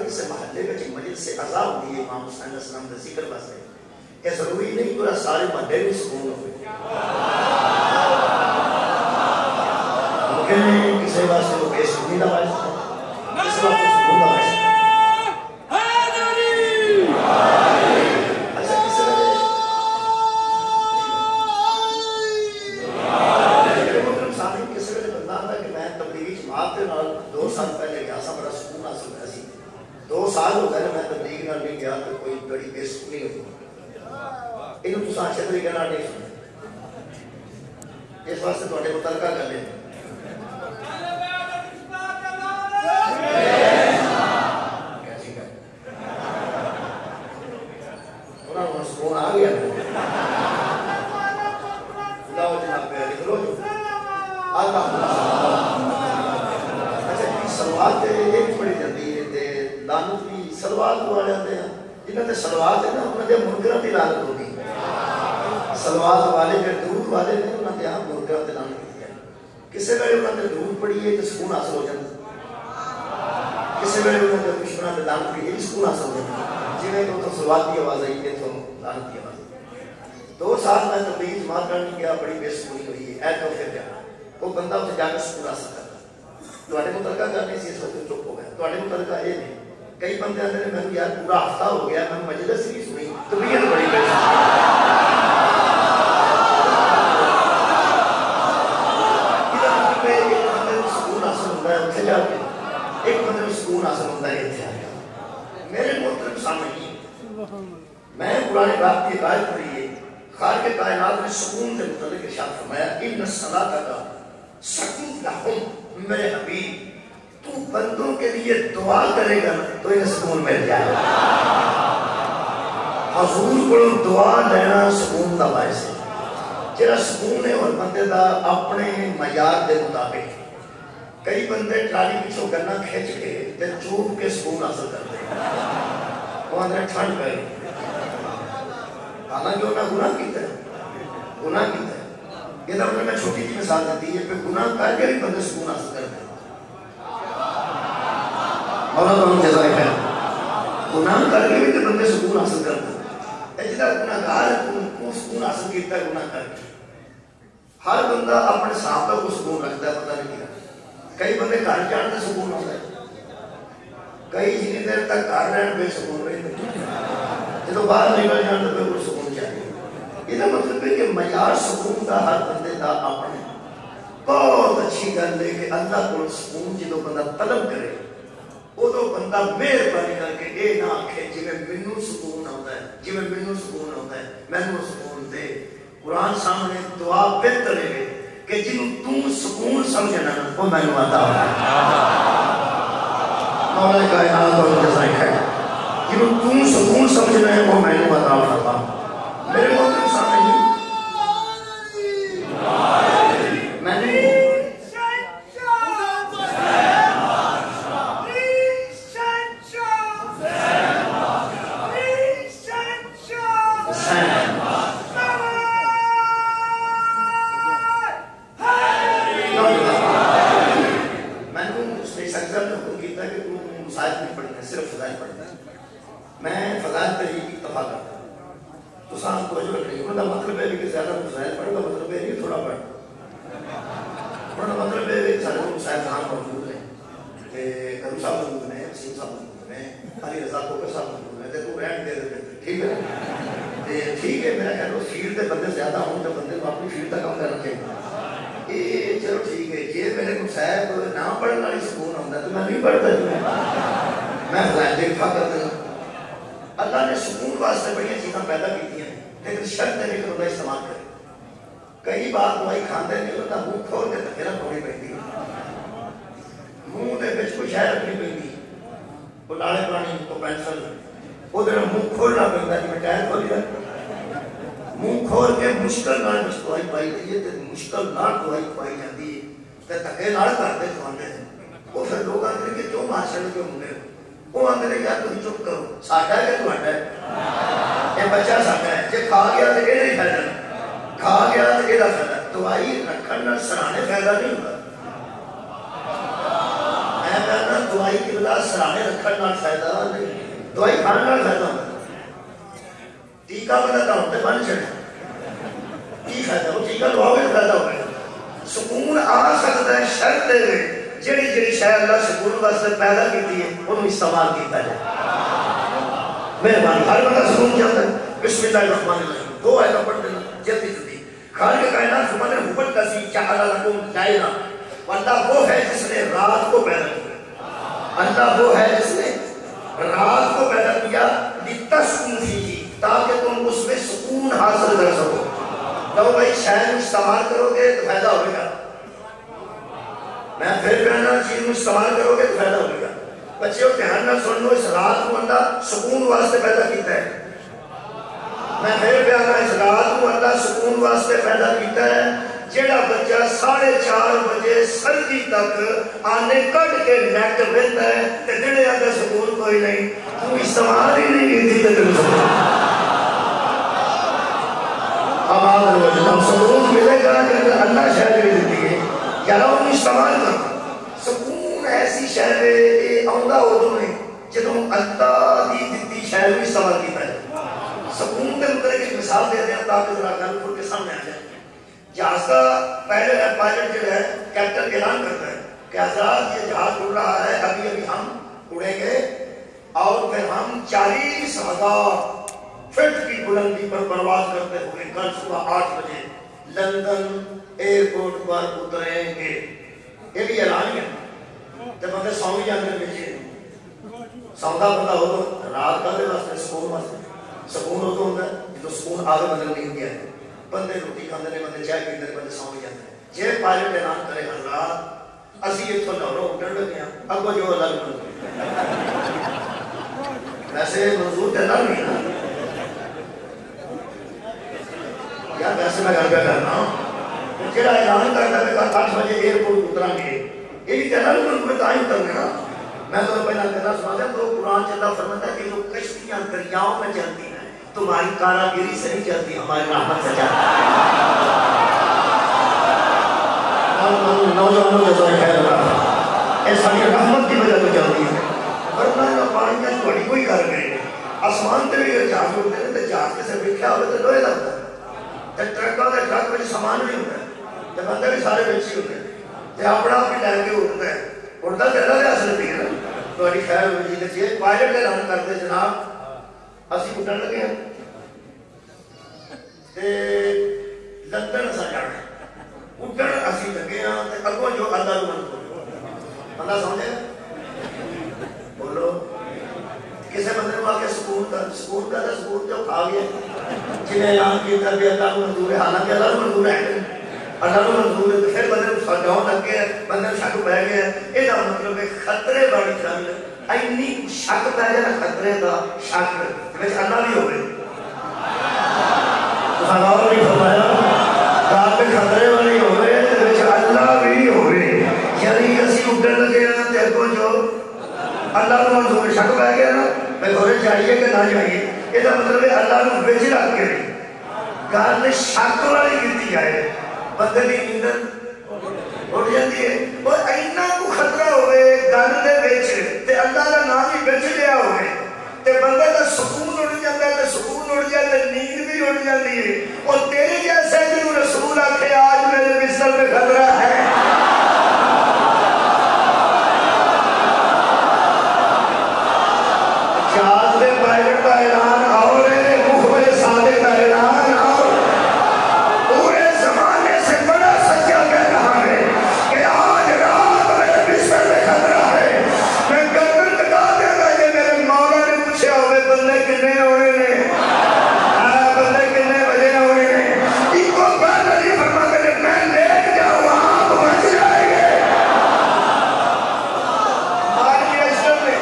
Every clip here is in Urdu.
اس محلے میں مجلس عزا ہوتی ہے امام حسین علیہ السلام کا ذکر واسطے یہ ضروری نہیں پورا سارے محلے میں سکون ہوئے ممکن ہے کسی واسطے وہ بے سکونی کا باعث ہے کسی واسطے سکون کا باعث ہے اچھا کسی وجہ سامنے کسی وجہ بندہ آتا کہ میں تبلیغی جماعت کے نال 2 سال پہلے گیا سا بڑا سکون حاصل ہوا سی 2 سال ہو گئے میں تبلیغ نال نہیں گیا تو کوئی بڑی بے سکونی ہوئی انہوں تو اچھے طریقے نال نہیں سنے اس واسطے تواڈے متعلقہ کر لیں انہوں نے سکون آ گیا خدا و جناب پہ لکھ لو جو اللہ اچھا کی سلوات ایک بڑی جلدی ہے لعنت بھی سلوات والے آتے ہیں جنہوں نے سلوات ہے نا انہوں نے منکرات کی لعنت ہوگی سلوات والے جو درود والے نے انہوں نے منکرات کی لعنت کی ہے کسی ویلے انہوں نے درود پڑھی ہے تو سکون حاصل ہو جاتا کسی ویلے انہوں نے دشمنوں نے لعنت کی ہے سکون حاصل ہو جاتا جی میں تو سلوات کی آواز آئی ہے تو لعنت کی آواز 2 سال میں تبلیغ جماعت کرنے گیا بڑی بے سکونی ہوئی ہے ایسا پھر جانا وہ بندہ اسے جا کے سکون حاصل کرتا تواڈے متعلقہ کرنے سے اس وقت چپ ہو گیا تواڈے متعلقہ یہ نہیں کئی بندے آتے ہیں میں یار پورا ہفتہ ہو گیا میں مجلس نہیں سنی طبیعت بڑی بے سکون حاصل ہوتا ہے اتنے جا کے ایک بندے سکون حاصل ہوتا ہے اتنے آ کے میرے محترم سامعین میں قرآن پاک کی آیت پڑھی ہے خالق کائنات نے سکون سے متعلق ارشاد فرمایا ان الصلاۃ کا سکون لہم میرے حبیب تو بندوں کے لیے دعا کرے گا تو انہیں سکون مل جائے گا حضور کو دعا لینا سکون کا باعث ہے جڑا سکون ہے اور بندے دا اپنے معیار دے مطابق کئی بندے ٹرالی پیچھوں گنا کھینچ کے تے چوب کے سکون حاصل کرتے ہیں وہ اندر ٹھنڈ پہ حالانکہ انہوں نے گناہ کیتا ہے گناہ کیتا ہے یہ تو میں چھوٹی سی مثال دیتی ہے کہ گناہ کر کے بھی بندے سکون حاصل کرتے ہیں مولا تو ہم جزائے خیر گناہ کر کے بھی تو بندے سکون حاصل کرتے ہیں جدا گناہ گار ہے تو سکون حاصل کیتا ہے گناہ کر کے ہر بندہ اپنے ساتھ کا کو سکون رکھتا ہے پتہ نہیں کیا کئی بندے گھر جان سے سکون ہوتا ہے کئی جنی دیر تک گھر رہن بے سکون رہے جب باہر نکل جان تو کوئی سکون چاہیے یہ مطلب ہے کہ معیار سکون کا ہر بندے کا اپنے بہت اچھی گل ہے کہ اللہ کو سکون جدو بندہ طلب کرے ادو بندہ مہربانی کر کے یہ نہ آکھے جی میں مینوں سکون آتا ہے جی میں مینوں سکون آتا ہے مینوں سکون دے قرآن سامنے دعا بہتر ہے کہ جنوں تو سکون سمجھنا وہ مینوں عطا ہو مولا کائنات اور جزائے خیر جنوں تو سکون سمجھنا ہے وہ مینوں عطا فرما میرے محترم سامنے میں نے میں فضائل تحریر کی اتفاق کرتا ہوں تو سام کو جو رکھ رہی ہے انہوں مطلب ہے کہ زیادہ فضائل پڑھے گا مطلب ہے نہیں تھوڑا پڑھ انہوں مطلب ہے کہ سارے کو صاحب خان موجود ہیں کہ کرم صاحب موجود ہیں حسین صاحب موجود ہیں علی رضا کوکر صاحب موجود ہیں تو رہن دے دیتے ٹھیک ہے ٹھیک ہے میرا کہہ رہا ہوں فیلڈ کے بندے زیادہ ہوں تو بندے کو اپنی فیلڈ کا کام کر رکھے یہ چلو ٹھیک ہے یہ میرے کو صاحب نہ پڑھنے والی سکون ہوتا ہے تو میں نہیں پڑھتا میں فضائل سے اتفاق کرتا ہوں اللہ نے سکون واسطے بڑی چیزاں پیدا کی ہیں لیکن شرط ہے کہ انہیں استعمال کرے کئی بار دوائی کھاندے نہیں ہوتا منہ کھول کے دھکے نہ کھوڑی پہنتی منہ دے بچ کوئی شے رکھنی پہنتی وہ لاڑے پرانی کو پینسل وہ دن منہ کھولنا پہنتا کہ میں ٹائر کھولی رکھتا منہ کھول کے مشکل نال بچ دوائی پائی گئی ہے مشکل نال دوائی پائی جاتی ہے دھکے نال کرتے کھواندے وہ پھر لوگ آتے کہ کیوں مارشل کیوں منگے وہ آتے ہیں یار تم چپ کرو ساڈا ہے کہ تہاڈا ہے یہ بچہ ساڈا ہے جے کھا گیا تو یہ نہیں فائدہ کھا گیا تو یہ فائدہ دوائی رکھن نال سرانے فائدہ نہیں ہوتا میں کہنا دوائی کی بلا سرانے رکھن نال فائدہ دوائی کھانے کا فائدہ ہوتا ہے، ٹیکا بندہ کا ہوتا ہے بن چڑھے کی فائدہ، وہ ٹیکا لواؤ گے فائدہ ہوگا۔ سکون آ سکتا ہے شرط دے جڑی جڑی شاید اللہ سکون واسطے پیدا کی ہے انہوں استعمال کیتا جائے۔ مہربانی، ہر بندہ سکون چاہتا ہے۔ بسم اللہ الرحمن الرحیم، دو آیتیں پڑھ دینا جلدی جلدی۔ خالق کائنات فرماتے ہیں حبت کسی جعل لکم لائلا، اللہ وہ ہے جس نے رات کو پیدا کیا، اللہ وہ ہے جس نے رات کو پیدا کیا لتسکن فیہ، تاکہ تم اس میں سکون حاصل کر سکو۔ لو بھائی شہر استعمال کرو گے تو فائدہ ہوگا، میں پھر کہنا چیز استعمال کرو گے تو فائدہ ہوگا۔ بچے دھیان نہ سن لو، اس رات کو اللہ سکون واسطے پیدا کیتا ہے۔ میں پھر کہنا اس رات کو اللہ سکون واسطے پیدا کیتا ہے۔ جیڑا بچہ 4:30 بجے سردی تک آنے کٹ کے نیٹ بہتا ہے تو جڑے اگر سکون کوئی نہیں، تو استعمال ہی نہیں کی تھی تو آباد ہو سکون ملے گا کہ اللہ شہر بھی دیتی ہے یا انہوں استعمال کرنا۔ سکون ایسی شہر ہے آؤندا اردو میں جدوں اللہ دی دیتی شہر بھی استعمال کیتا ہے۔ سکون کے مطلب ایک مثال دے دیں تاکہ ذرا گل کھل کے سامنے آ جائے۔ جہاز کا پہلے پائلٹ جو ہے کیپٹن اعلان کرتا ہے کہ حضرات یہ جہاز اڑ رہا ہے، ابھی ابھی ہم اڑیں گے اور پھر ہم 40,000 فٹ کی بلندی پر پرواز کرتے ہوئے کل صبح 8 بجے لندن ایئرپورٹ پر اتریں گے۔ یہ بھی اعلان ہے جب بندے سو جانے پیچھے سودا بندہ ہو تو رات کا دے واسطے سکون واسطے سکون ہو تو ہوتا ہے تو سکون آگے بدل نہیں گیا ہے۔ بندے روٹی کھاندے نے، بندے چائے پیندے نے، بندے سو جاتے ہیں۔ جے پائلٹ اعلان کرے حضرات اسی اتھوں لاہوروں اڈن لگے ہیں، اگوں جو اللہ منظور ویسے منظور دینا نہیں نا یار، ویسے میں گھر پہ کرنا ہوں جڑا اعلان کرتا ہے کہ 8 بجے ایئرپورٹ اتریں گے، یہ بھی کہنا نہیں منظور تاں ہی اترنے نا۔ میں تو پہلا کہنا سنا دیا تو قرآن چلتا فرماتا ہے کہ جو کشتیاں دریاؤں میں چلتی ہیں تمہاری کاراگری سے نہیں چلتی، ہماری رحمت سے چلتی ہے۔ نوجوانوں جزائے خیر اللہ، یہ ساری رحمت کی وجہ سے چلتی ہے، ورنہ نہ پانی میں تھوڑی کوئی کر گئے۔ آسمان تے بھی جہاز اڑتے ہیں تو جہاز کے سے لکھا ہوئے تو لوہے لگتا ہے، تے ٹرکوں کے ٹرک میں سامان بھی ہوتا ہے، تے بندے بھی سارے بچے ہوتے ہیں، تے اپنا بھی لے کے اڑتا ہے، اڑتا تو اللہ کے اصل نہیں ہے نا۔ تھوڑی خیر ہوئی جی کہ پائلٹ کے اعلان کرتے جناب اسی اٹھن لگے ہیں تے لندن اسا جانا اٹھن اسی لگے ہیں تے اگوں جو اللہ نوں منظور بندہ سمجھے بولو کسے بندے نوں آ کے سکون کا سکون جو کھا گیا جنہیں اعلان کیتا کہ اللہ نوں منظور ہے، حالانکہ اللہ نوں منظور ہے، اللہ نوں منظور ہے، پھر بندے نوں سجاؤ لگ گئے، بندے نوں شک پہ گیا۔ یہ مطلب ہے خطرے بڑی گل اینی شک پہ جائے نا، خطرے کا شک اللہ بھی ہوئے غور نہیں فرمایا رات میں خطرے والی ہوئے اللہ بھی ہوئے، یعنی اسی اٹھن لگے ہیں تے اگوں جو اللہ نوں منظور شک پہ گیا نا میں گھوڑے چاہیے کہ نہ چاہیے، یہ مطلب ہے اللہ نوں وچ رکھ کے گل شک والی کیتی جائے، بندے دی نیند اٹھ جاتی ہے۔ اور اینا کو خطرہ ہوئے گل دے وچ تے اللہ دا نام ہی وچ لیا ہوئے تے بندے دا سکون اڑ جاتا ہے، تے سکون اڑ جاتا ہے، نیند بھی اڑ جاتی ہے۔ اور تیرے جیسے جنہوں رسول آکھے آج میرے بستر میں خطرہ ہے، جہاز دے پائلٹ کا اعلان اور مخبر صادق کا اعلان اور پورے زمانے سے بڑا سچا کہہ رہا ہے کہ آج رات میرے بستر میں خطرہ ہے۔ میں گردن کٹا دے گا یہ میرے مولا نے پوچھے ہوئے بندے کنے ہوئے نے، بندے کنے بجے ہوئے نے، ان کو بات نہیں فرما کرے میں لیٹ جاؤں آپ بچ جائیں گے۔ آج کی اشرف میں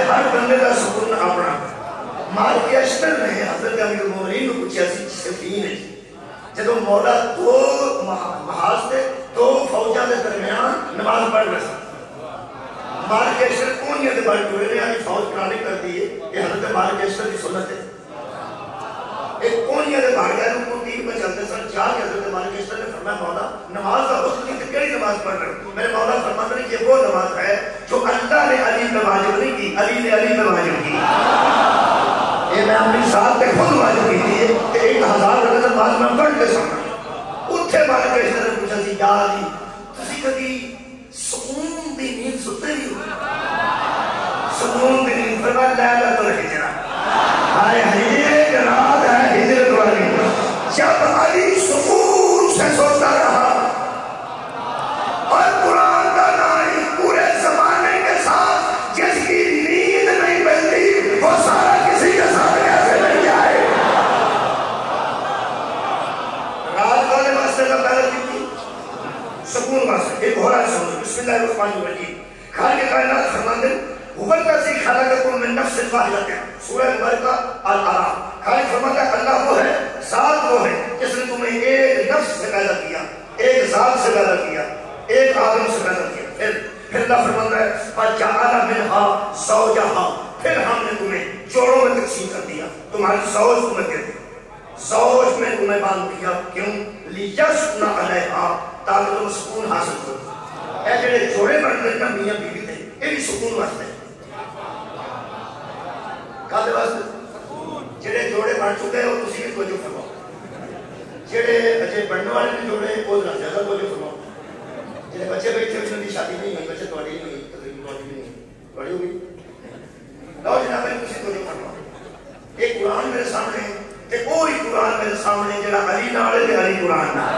ہر بندے کا سکون اپنا۔ مارکیسٹر نے حضرت امیر المومنین کو پوچھا سی سفین ہے جدو مولا دو محاذ دے دو فوجاں دے پڑھ رہے سن مارکیشر کون یہ بڑھ ہوئے نے یعنی فوج پرانی کر دی ہے یہ حضرت مارکیشر کی سنت ہے ایک کون یہ بڑھ گیا ان کو تین پہ چلتے سن جا کے حضرت مارکیشر نے فرمایا مولا نماز کا حسن کی کئی نماز پڑھ رہے ہوں میرے مولا فرماتے ہیں کہ وہ نماز ہے جو اللہ نے علی پہ واجب نہیں کی علی نے علی پہ واجب کی یہ میں اپنی ساتھ پہ خود واجب کی تھی کہ 1000 رکعت نماز میں پڑھ کے سن اتھے مارکیشر نے پوچھا سی یا علی تسی کبھی سکون دی نیند ستے بھی ہو سکون دی نیند فرما لیلۃ الہجرہ ہائے ایک رات ہے ہجرت والی جب علی سکون سے سوتا رہا اور قرآن کا نام پورے زمانے کے ساتھ جس کی نیند نہیں ملتی وہ سارا کسی کے ساتھ کیسے نہیں آئے رات والے واسطے کا پہلے کی سکون واسطے ایک ہو رہا ہے سمجھ بسم اللہ الرحمن الرحیم خالق کائنات فرماتے اوپر کا سی خلقکم من نفس واحدۃ سورہ مبارکہ الاعراف خالق فرماتا ہے اللہ وہ ہے ذات وہ ہے جس نے تمہیں ایک نفس سے پیدا کیا ایک ذات سے پیدا کیا ایک آدم سے پیدا کیا پھر اللہ فرماتا ہے فجعل منها زوجها پھر ہم نے تمہیں جوڑوں میں تقسیم کر دیا تمہاری زوج تمہیں کہتے زوج میں تمہیں باندھ دیا کیوں لیسکن علیہا تاکہ تم سکون حاصل کرو اے جڑے جوڑے بننے کا میاں بیوی تھے یہ بھی سکون واسطے کہتے واسطے جڑے جوڑے بن چکے ہیں وہ تسی بھی توجہ فرماؤ جڑے اجے بننے والے بھی جوڑے وہ زیادہ توجہ فرماؤ جڑے بچے بیٹھے ان کی شادی نہیں ہوئی بچے تواڈی نہیں ہوئی تقریبا تواڈی بھی نہیں تواڈی ہوئی لو جناب تسی توجہ فرماؤ ایک قرآن میرے سامنے تے کوئی قرآن میرے سامنے جڑا علی نال ہے تے علی قرآن نال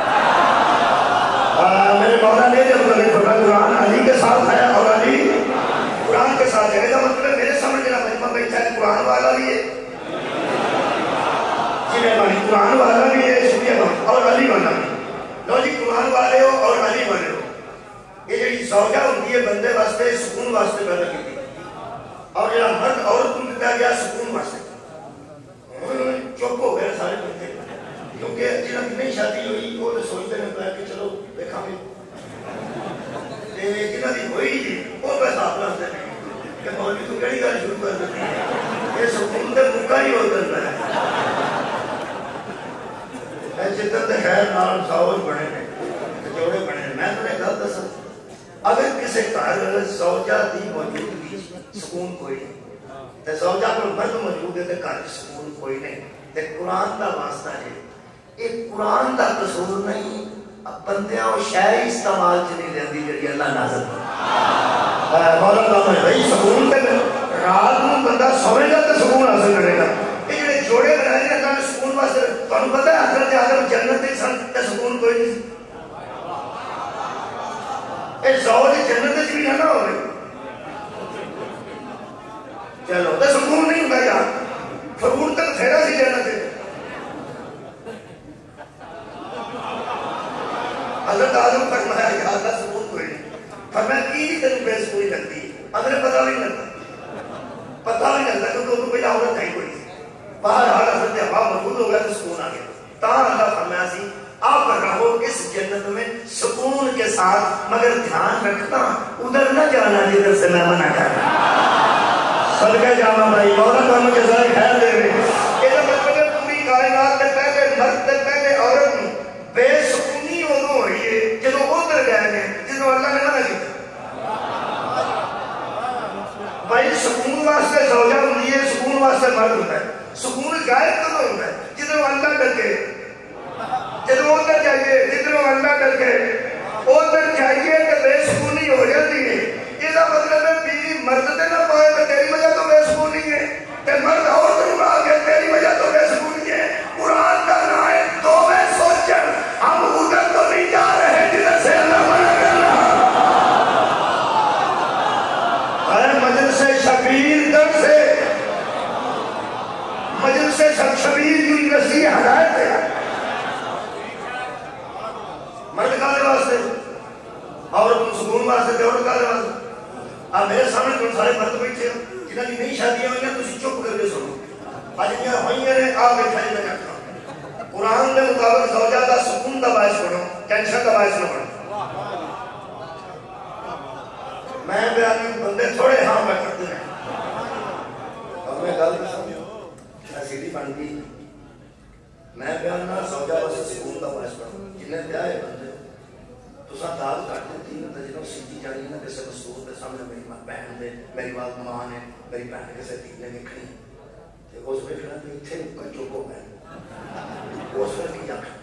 میرے مولا نے جب قرآن علی کے ساتھ ہے اور علی قرآن کے ساتھ ہے مطلب میرے سامنے جڑا مجمع بیٹھا ہے قرآن والا بھی ہے قرآن والا بھی ہے اور علی والا بھی لو جی قرآن والے ہو اور علی والے ہو یہ جڑی زوجہ ہوتی ہے بندے واسطے سکون واسطے پیدا کی تھی اور جڑا مرد عورت کو دیا گیا سکون واسطے چپ ہو گئے سارے بندے کیونکہ جنہاں کی نہیں شادی ہوئی وہ تو سوچتے ہیں کہ چلو دیکھا گے جنہاں کی ہوئی وہ تو حساب لگتے ہیں کہ مولوی تو کہڑی گل شروع کر دیتی ہے یہ سکون تے موقع ہی ہو کرتا ہے جدت خیر نال زوج بنے نے جوڑے بنے نے میں تمہیں گل دساں اگر کسی گھر زوجہ دی موجودگی سکون کوئی نہیں تے زوجہ پر مرد موجود ہے تے گھر سکون کوئی نہیں تے قرآن دا واسطہ ہے یہ قرآن دا قصور نہیں بندیاں و شاعری استعمال چ نہیں لیندی جڑی اللہ نازل کرے مولا تعالی میں بھائی سکون تے رات نوں بندہ سوے گا تے سکون حاصل کرے گا یہ جڑے جوڑے بنائے نے اللہ نے سکون واسطے تانوں پتہ ہے حضرت آدم جنت وچ سن تے سکون کوئی نہیں اے زوج جنت وچ بھی نہ ہوے چلو تے سکون نہیں ہوتا یار فروٹ تک پھیرا سی جنت ہے حضرت آدم فرمایا یا اللہ سکون کوئی نہیں فرمایا کی تینوں بے سکونی لگتی ہے اندر پتہ نہیں لگتا پتہ نہیں لگتا کیونکہ تو پہلے عورت نہیں کوئی باہر حال حضرت حوا موجود ہو گیا تو سکون آ گیا تا اللہ فرمایا سی آپ رہو اس جنت میں سکون کے ساتھ مگر دھیان رکھنا ادھر نہ جانا جدھر سے میں منع کرنا صدقہ جامع بھائی مولا کا مجھے ذرا خیر دے رہے یہ مطلب ہے پوری کائنات کے پہلے مرد کے پہلے عورت بے سکونی ادو ہوئی ہے جدو ادھر گئے ہیں جدو اللہ نے منع کیا بھائی سکون واسطے زوجہ ہوتی ہے سکون واسطے مرد ہوتا ہے سکون غائب کدو ہوتا ہے جدو اللہ ڈکے جدو ادھر جائیے جدو اللہ ڈکے ادھر جائیے تو بے سکونی ہو جاتی ہے یہ مطلب ہے بیوی مرد تے نہ پائے تو تیری وجہ تو بے سکونی ہے تے مرد عورت نہ پا کے تیری وجہ تو بے سکونی ہے قرآن کا نام ہے توبہ سوچن ہم ادھر تو نہیں جا رہے جدھر سے اللہ منع کر رہا اے مجلس شبیر در سے مجلس شبیر یونیورسٹی ہدایت ہے مرد کا واسطے عورت سکون واسطے عورت کا واسطے آپ میرے سامنے جو سارے مرد بیٹھے ہو جنہاں کی نئی شادیاں ہوئی ہیں تسی چپ کر کے سنو آج یہ ہوئی ہیں آپ بیٹھائی میں کرتا قرآن کے مطابق زوجہ دا سکون دا باعث بنو ٹینشن دا باعث نہ بنو میں بیانی بندے تھوڑے ہاں میں کرتے ہیں اور میں گل سیڑھی بن گئی میں بیاننا سوچا بس سکون کا باعث پڑھوں جنہیں بیاہ ہے بندے تو ساتھ داد کٹ دیتی نا جنہوں سیدھی جانی نا کسی مستور کے سامنے میری بہن دے میری بات ماں نے میری بہن کسی تھی نے لکھنی اس ویکھنا بھی اتنے مکہ چپ ہو گئے اس وقت کی جانا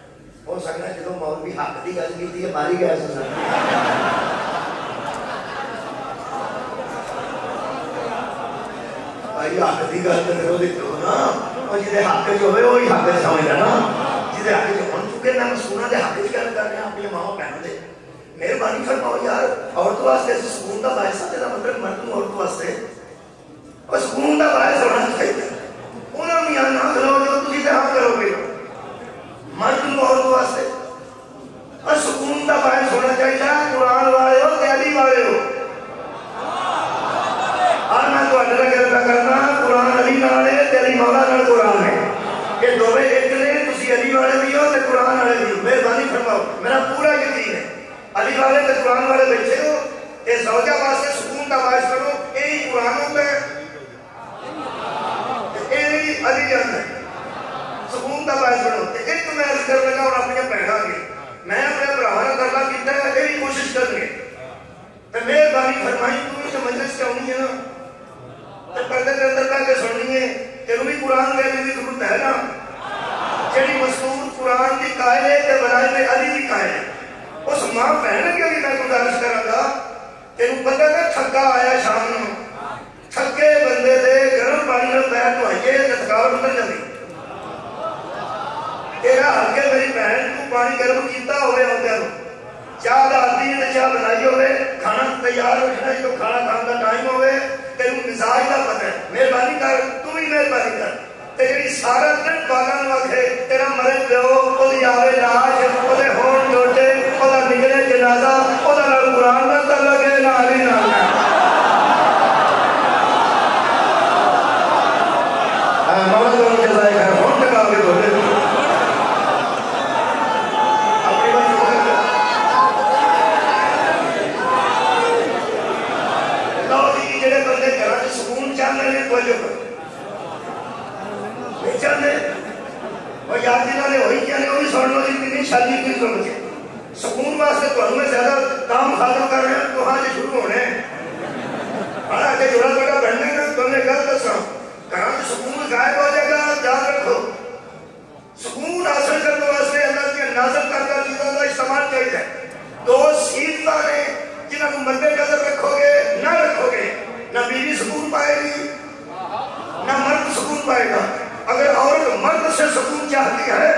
ہو سکنا جدو مولوی حق کی گل کی ماری گیا بھائی حق کی گل تو کرو دیکھو نا اور جی حق چ ہوئے وہی حق سمجھنا نا جی حق چ ہوں چکے نا مسکونا کے حق چ گل کر رہے ہیں اپنی ماں بہنوں سے مہربانی فرماؤ یار عورت واسطے سکون کا باعث ہے تیرا مطلب مرد عورت واسطے اور سکون کا باعث ہونا چاہیے انہوں نے یہاں نہ کرو جو تھی تو ہاں کرو گے مرد عورت واسطے اور سکون کا باعث ہونا چاہیے قرآن والے ہو تعلیم والے ہو اور میں تو اللہ کہتا کرنا قرآن علی نال ہے تعلیم مولا نال قرآن ہے یہ دونوں ایک نے تسی علی والے بھی ہو تے قرآن والے بھی ہو مہربانی فرماؤ میرا پورا یقین ہے علی والے تے قرآن والے بیٹھے ہو یہ زوجہ واسطے سکون کا باعث کرو یہی قرآن ہوتا ہے یہی علی جان ہے سکون کا باعث کرو ایک میں عرض کر لگا اور اپنی بہنا گے میں اپنے براہانہ کرنا کیتا ہے یہی کوشش کر گے تو مہربانی فرمائی تمہیں تو مجلس سے ہونی ہے نا تو پردے کے اندر پہ کے سننی ہے تینوں بھی قرآن لینے کی ضرورت ہے نا جڑی مستور قرآن کی قائل ہے تے بنائے میں علی کی قائل ہے اس ماں بہن کے بھی میں گزارش کرا گا تینوں پتہ ہے تھکا آیا شام نو تھکے بندے دے گرم پانی میں پیر دھوائیے تے تھکاوٹ اتر جاتی تیرا ہلکے میری بہن کو پانی گرم کیتا ہوئے ہوتے ہیں چاہ آتی ہے چاہ بنائی ہوئے کھانا تیار رکھنا ہے تو کھانا کھانا کا ٹائم ہوئے تیروں مزاج کا پتہ ہے مہربانی کر تم ہی مہربانی کر تیری سارا دن پالن وقت ہے تیرا مرد پیو وہ آوے لاش وہ ہون ڈوٹے وہ نکلے جنازہ وہ قرآن کا تعلق ہے نہ علی نہ مولا دونوں جزائے کر ہون ٹکا کے بولے سکون واسطے تو ہمیں زیادہ کام ختم کر رہے ہیں تو ہاں جی شروع ہونے ہاں کہ جوڑا بڑا بڑھنے کا تو نے گل دسا کہاں سکون غائب ہو جائے گا یاد رکھو سکون حاصل کرنے واسطے اللہ کی نازل کردہ چیزوں کا استعمال چاہیے دو سیدھا نے جنہوں کو مد نظر رکھو گے نہ رکھو گے نہ بیوی سکون پائے گی نہ مرد سکون پائے گا اگر عورت مرد سے سکون چاہتی ہے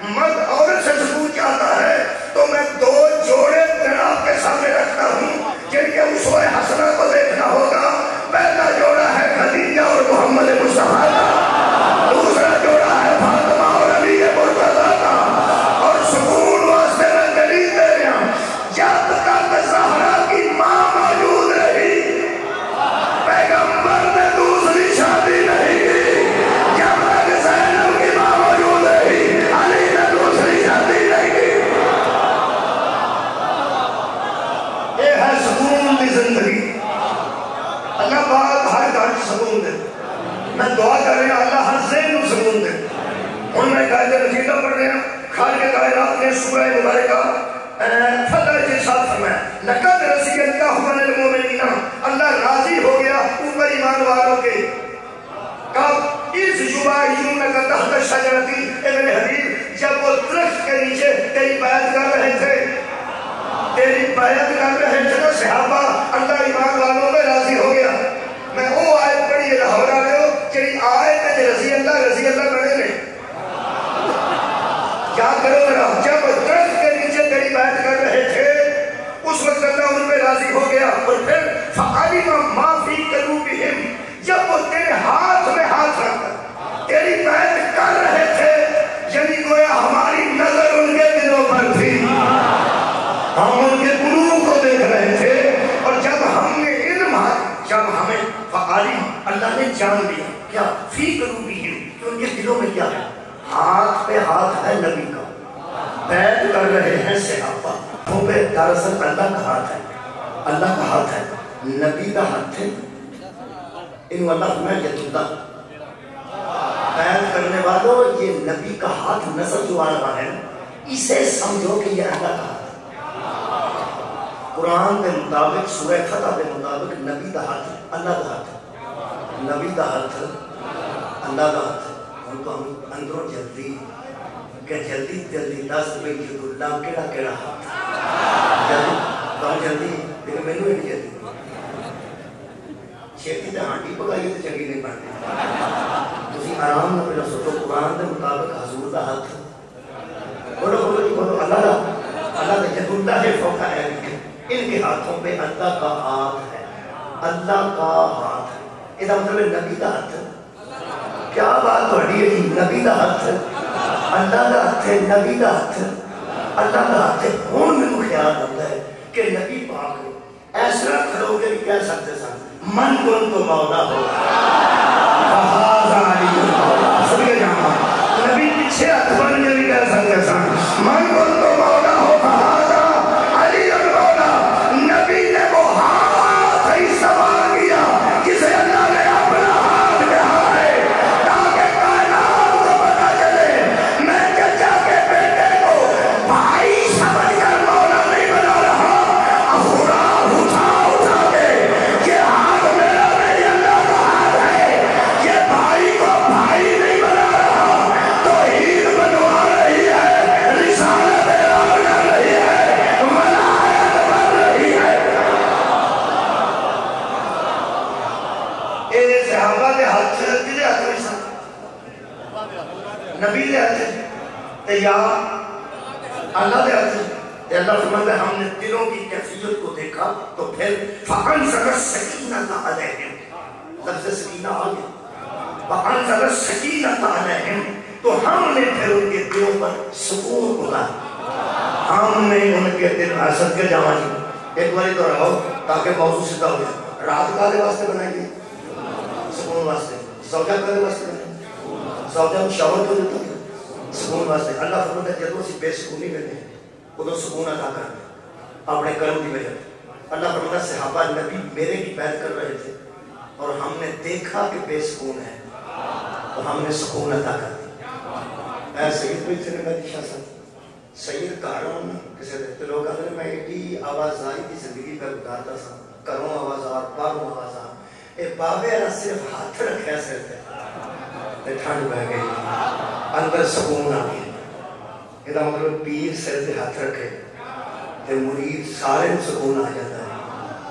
مرد عورت سے سکون چاہتا ہے تو میں دو جوڑے جناب کے سامنے رکھتا ہوں جن کے اسوہ حسنہ کو دیکھنا ہوگا پہلا جوڑا ہے خدیجہ اور محمد مصطفیٰ کا دوسرا جوڑا ہے فاطمہ اور علی مرتضیٰ کا اور سکون واسطے میں دلیل دے رہا ہوں جب تک زہرا کی ماں موجود رہی پیغمبر نے دوسری شادی نہیں کی جب تک زینب کی ماں موجود رہی علی نے دوسری شادی نہیں کی یہ ہے سکون کی زندگی اللہ پاک ہر گھر سکون دے میں دعا کر رہا ہوں اللہ ہر ذہن کو سکون دے ان میں قائد نتیجہ پڑھ رہے ہیں خالق کائنات نے سورہ مبارکہ فتح کے ساتھ فرمایا لقد رضی اللہ عن المؤمنین اللہ راضی ہو گیا اوپر ایمان والوں کے کب اس یبایعونک تحت الشجرۃ اے میرے حبیب جب وہ درخت کے نیچے تیری بیعت کر رہے تھے تیری بیعت کر رہے تھے نا صحابہ اللہ ایمان والوں میں راضی ہو گیا میں وہ آیت پڑھی ہے لاہور آئے ہو کہ آیت ہے رضی اللہ بڑھے نے یاد کرو میرا جب درخت کے نیچے تیری بیعت کر رہے تھے اس وقت اللہ ان پہ راضی ہو گیا اور پھر فَعَلِمَ مَا فِي قُلُوبِهِمْ جب وہ تیرے ہاتھ میں ہاتھ رکھ کر تیری بیعت کر رہے تھے یعنی گویا ہماری نظر ان کے دلوں پر تھی ہم ان کے قلوب کو دیکھ رہے تھے اور جب ہم نے علم جب ہمیں فعالم اللہ نے جان لیا کیا فی قلوبہم کہ ان کے دلوں میں کیا ہے ہاتھ پہ ہاتھ ہے نبی کا بیعت کر رہے ہیں صحابہ وہ پہ دراصل اللہ کا ہاتھ ہے اللہ کا ہاتھ ہے نبی دا ہاتھ ہے انہوں اللہ فرمایا یہ تھا بیان کرنے والوں یہ نبی کا ہاتھ نظر جو آ رہا ہے اسے سمجھو کہ یہ اللہ کا ہاتھ قرآن کے مطابق سورہ فتح کے مطابق نبی دا ہاتھ اللہ دا ہاتھ نبی دا ہاتھ اللہ دا ہاتھ ہم تو ہم اندروں جلدی کہ جلدی جلدی 10 روپے کی اللہ کیڑا کیڑا ہاتھ جلدی کہاں جلدی لیکن میں نے جلدی چھیتی تے ہانڈی پکائیے تے چنگی نہیں پڑتی تسی آرام نہ پہلا سوچو قرآن کے مطابق حضور دا ہاتھ بولو بولو جی بولو اللہ دا جد اللہ فوقہ ہے ان کے ہاتھوں پہ اللہ کا ہاتھ ہے اللہ کا ہاتھ ہے یہ مطلب ہے نبی دا ہاتھ کیا بات تھوڑی ہے نبی دا ہاتھ اللہ دا ہاتھ ہے نبی دا ہاتھ اللہ دا ہاتھ ہے ہون میں خیال ہوتا ہے کہ نبی پاک ایسا کھڑو گے بھی کہہ سکتے سن من کن تو مولا ہوگا فہذا علی مولا سبھی جانا نبی پیچھے اتبر میں بھی کہہ سکتے سن من کن تو مولا ہوگا فہذا علی مولا نبی نے وہ ہاتھ ہی سوال کیا جسے اللہ نے اپنا ہاتھ کہا ہے تاکہ کائنات کو پتا چلے میں چچا کے بیٹے کو بھائی سمجھ کر مولا نہیں بنا رہا خدا اٹھا کے یہ ہاتھ میرا میری اللہ کا ہاتھ ہے یہ بھائی کو بھائی نہیں بنا رہا توحید بنوا رہی ہے رسالت اعلان کر رہی ہے ولایت بن رہی ہے اے صحابہ دے ہاتھ کدے ہاتھ میں سن نبی دے ہاتھ تے یا اللہ دے ہاتھ تے اللہ فرماتا ہے ہم نے دلوں کی کیفیت کو دیکھا تو پھر فَأَنزَلَ السَّكِينَةَ عَلَيْهِمْ لفظ سکینہ آ گیا فَأَنزَلَ السَّكِينَةَ عَلَيْهِمْ تو ہم نے پھر ان کے دلوں پر سکون بولا ہم نے ان کے دل حسد کے جانا جی ایک باری تو رہو تاکہ موضوع سیدھا ہو جائے رات کالے واسطے بنائیے سکون واسطے زوجہ کالے واسطے بنائیے زوجہ شاور کو دیتا ہے سکون واسطے اللہ فرماتا ہے جدوں سے بے سکونی میں نے ادھر سکون عطا کرنا اپنے کرم کی وجہ اللہ فرماتا ہے صحابہ نبی میرے کی بیعت کر رہے تھے اور ہم نے دیکھا کہ بے سکون ہے تو ہم نے سکون عطا کر دی اے سید بھی تھے نبی شاہ صاحب سید کارون کسے دیتے لوگ آتے ہیں میں ایڈی آوازائی کی زندگی پر گزارتا تھا کروں آوازار پاروں آوازار اے بابے اللہ صرف ہاتھ رکھے سر تے ٹھنڈ بہ گئی اندر سکون آ گیا یہ مطلب پیر سر تے ہاتھ رکھے تے مرید سارے سکون آ جاتا ہے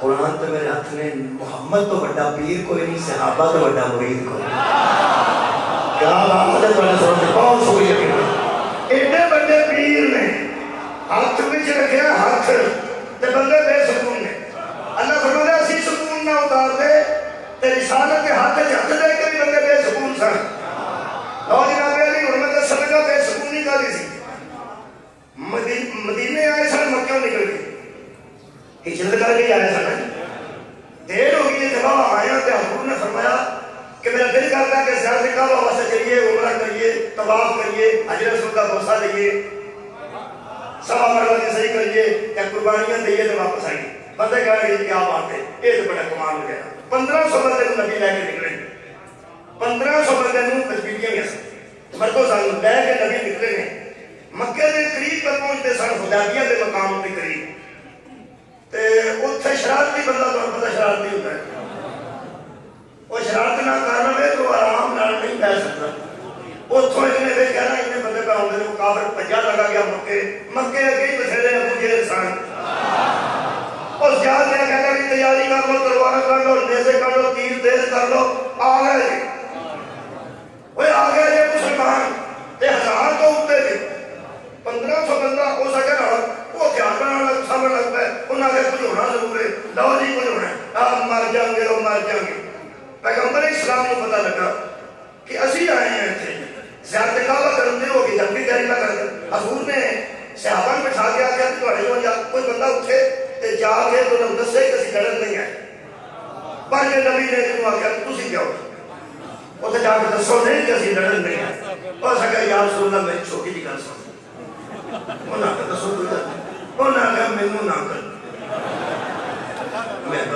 قرآن تو میرے ہاتھ نے محمد تو بڑا پیر کوئی نہیں صحابہ تو بڑا مرید کوئی کیا بات ہے تمہیں سوچتے بہت شکریہ کہ ایڈے بڑے پیر نے ہاتھ وچ رکھے ہاتھ تے بندے بے سکون نے اللہ فرماتا ہے اسی سکون نہ اتار دے تے رسالت کے ہاتھ ہاتھ دے کے بھی بندے بے سکون سن لو جناب علی حرمت صدقہ بے سکونی کا دی سی مدینے آئے سن مکہ نکل گئے ہجرت کر کے آئے سن دیر ہو گئی جب آیا تو حضور نے فرمایا کہ میرا دل کرتا ہے کہ زیارت کعبہ واسطے چلیے عمرہ کریے طواف کریے حجر اسود کا بوسہ لئیے سوا مرہ کے صحیح کریے یا قربانیاں دئیے تو واپس آئیے بندے کہا کہ کیا بات ہے یہ تو بڑا کمال ہو گیا 1500 بندے کو نبی لے کے نکلے 1500 بندے کو تجبیلیاں گیا سن مردوں سن لے کے نبی نکلے ہیں مکہ دے قریب پر پہنچتے سن حدیبیہ دے مقام کے قریب تے اتھے شرارتی بندہ تو پتہ شرارتی ہوتا ہے وہ شرارت نہ کرنا ہے تو آرام نال نہیں بیٹھ سکتا اتھوں اتنے بھی کہنا اتنے بندے پہ آؤں گے وہ کافر پجا لگا گیا مکے اگئی بسیرے ابو جہل سن اس جہاز نے کہنا بھی تیاری کر لو تلوار کر لو نیزے کر لو تیر تیز کر لو آ گئے جی وہ آ گئے جی مسلمان تے 1000 تو اٹھتے تھے 1500 بندہ ہو سکے نا وہ دھیان بنانا لگ سامنے لگ پہ انہوں نے کچھ ہونا ضرور ہے لو جی کچھ ہونا ہے آپ مر جائیں گے وہ مر جائیں گے پیغمبر اسلام کو پتہ لگا کہ اسی آئے ہیں تھے زیارت کعبہ کرنے ہو گئی جب بھی تیاری نہ کر حضور نے صحابہ میں بٹھا کے آگیا کہ تھوڑے جو کوئی بندہ اٹھے تے جا کے تو نم دسے کسی لڑن نہیں ہے پانچ نبی نے جنہوں آگیا تسی کیا ہو وہ تے جا کے دسو نہیں کسی لڑن نہیں ہے اور سکا یا رسول اللہ میں چھوٹی جی گل سن وہ نہ کر دسو تو وہ نہ کر میں نہ کر میں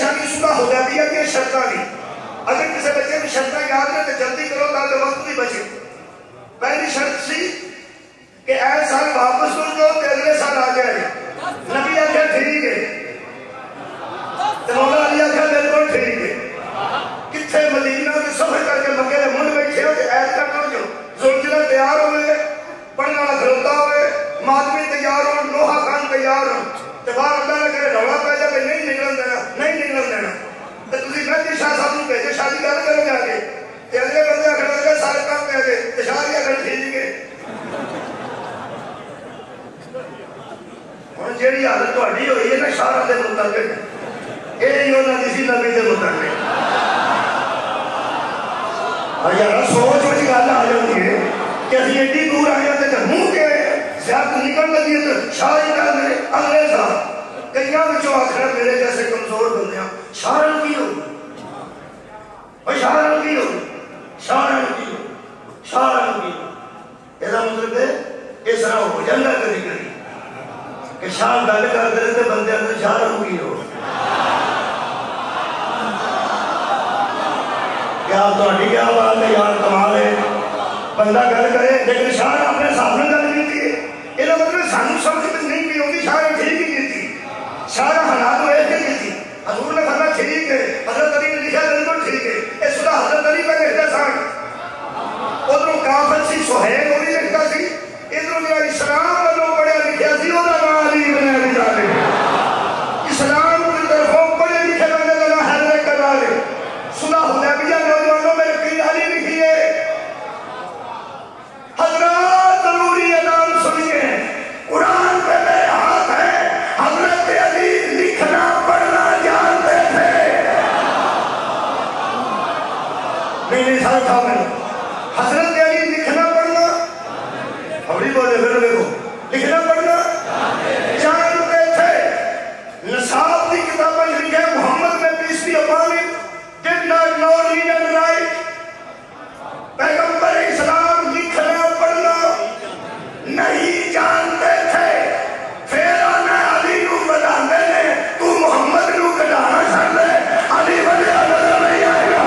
شادی شدہ حدیبیہ کی شرطیں بھی اگر کسی بچے کی شرطیں یاد ہے تو جلدی کرو تاکہ وقت بھی بچے. پہلی شرط سی کہ اے سال واپس کر جو تے اگلے سال آ جائے. نبی آخیا ٹھیک ہے تے مولا علی آخیا بالکل ٹھیک ہے. کتنے مدینہ کے سفر کر کے مکے کے منڈ بیٹھے ہو کہ ایسا کر جو زلجلہ تیار ہوئے پڑھنے والا کھلوتا ہوئے ماتمی تیار ہو لوہا خان تیار ہو تے باہر اللہ نے کہے روڑا پہ جا کہ نہیں نکلن دینا نہیں نکلن دینا. تے تسی مہدی شاہ صاحب نوں بھیجے شادی کر کرو جا کے تے اگلے بندے آخر لگے سارے کام پہ گئے تے شاہ جی آخر ٹھیک ہے. ہوں جیڑی حالت تہاڈی ہوئی ہے نا شاہ دے متعلق یہ انہوں نے کسی نبی دے متعلق یار سوچ وچ گل آ جاتی ہے کہ اسی ایڈی دور آئے ہیں تے منہ کے زیادہ نکل لگی ہے تو شاہ جی کہہ رہے اگلے سال کئی بچوں آخر میرے جیسے کمزور بندے ہیں شاعر کی ہو شاعر کی ہو شاعر کی ہو شاعر کی ہو یہ مطلب ہے اس طرح ہو جاتا کبھی کبھی کہ شاہ گل کرتے رہتے بندے اندر شاعر کی ہو. کیا تھوڑی کیا بات ہے یار کمال ہے بندہ گل کرے لیکن شاہ نے اپنے حساب نے گل کی ہے یہ مطلب سانو سمجھ میں نہیں پی ہوتی شاہ نے ٹھیک ہی کی تھی. شاہ نے حالات ویس کے کی تھی. حضور نے فرمایا ٹھیک ہے حضرت علی نے لکھا بالکل ٹھیک ہے یہ سدا حضرت علی کا لکھتا سان ادھر کافر سی سہیل وہ بھی لکھتا سی ادھر جو اسلام والوں پڑھیا لکھا سی وہ نام علی بن ابی طالب. اسلام کی طرفوں پڑھے لکھے بندے کا نام حضرت کلال ہے. سدا حدیبیہ نوجوانوں میں کئی علی لکھی ہے. حضرات ضروری اعلان سنیے قرآن پہ میرے ہاتھ ہے حضرت علی لکھنا پڑھنا جانتے تھے. نہیں سارا تھا میں حضرت علی لکھنا پڑھنا ہماری بولے پھر دیکھو لکھنا پڑھنا جانتے تھے. نصاب کی کتابیں لکھے محمد میں پیس بھی اپانی did not know read and write. پیغمبر اسلام لکھنا پڑھنا نہیں جانتے تھے. پھر آنا علی نو بتاندے نے تو محمد نو کٹانا چھڑ دے علی وجہ نظر نہیں آئے گا.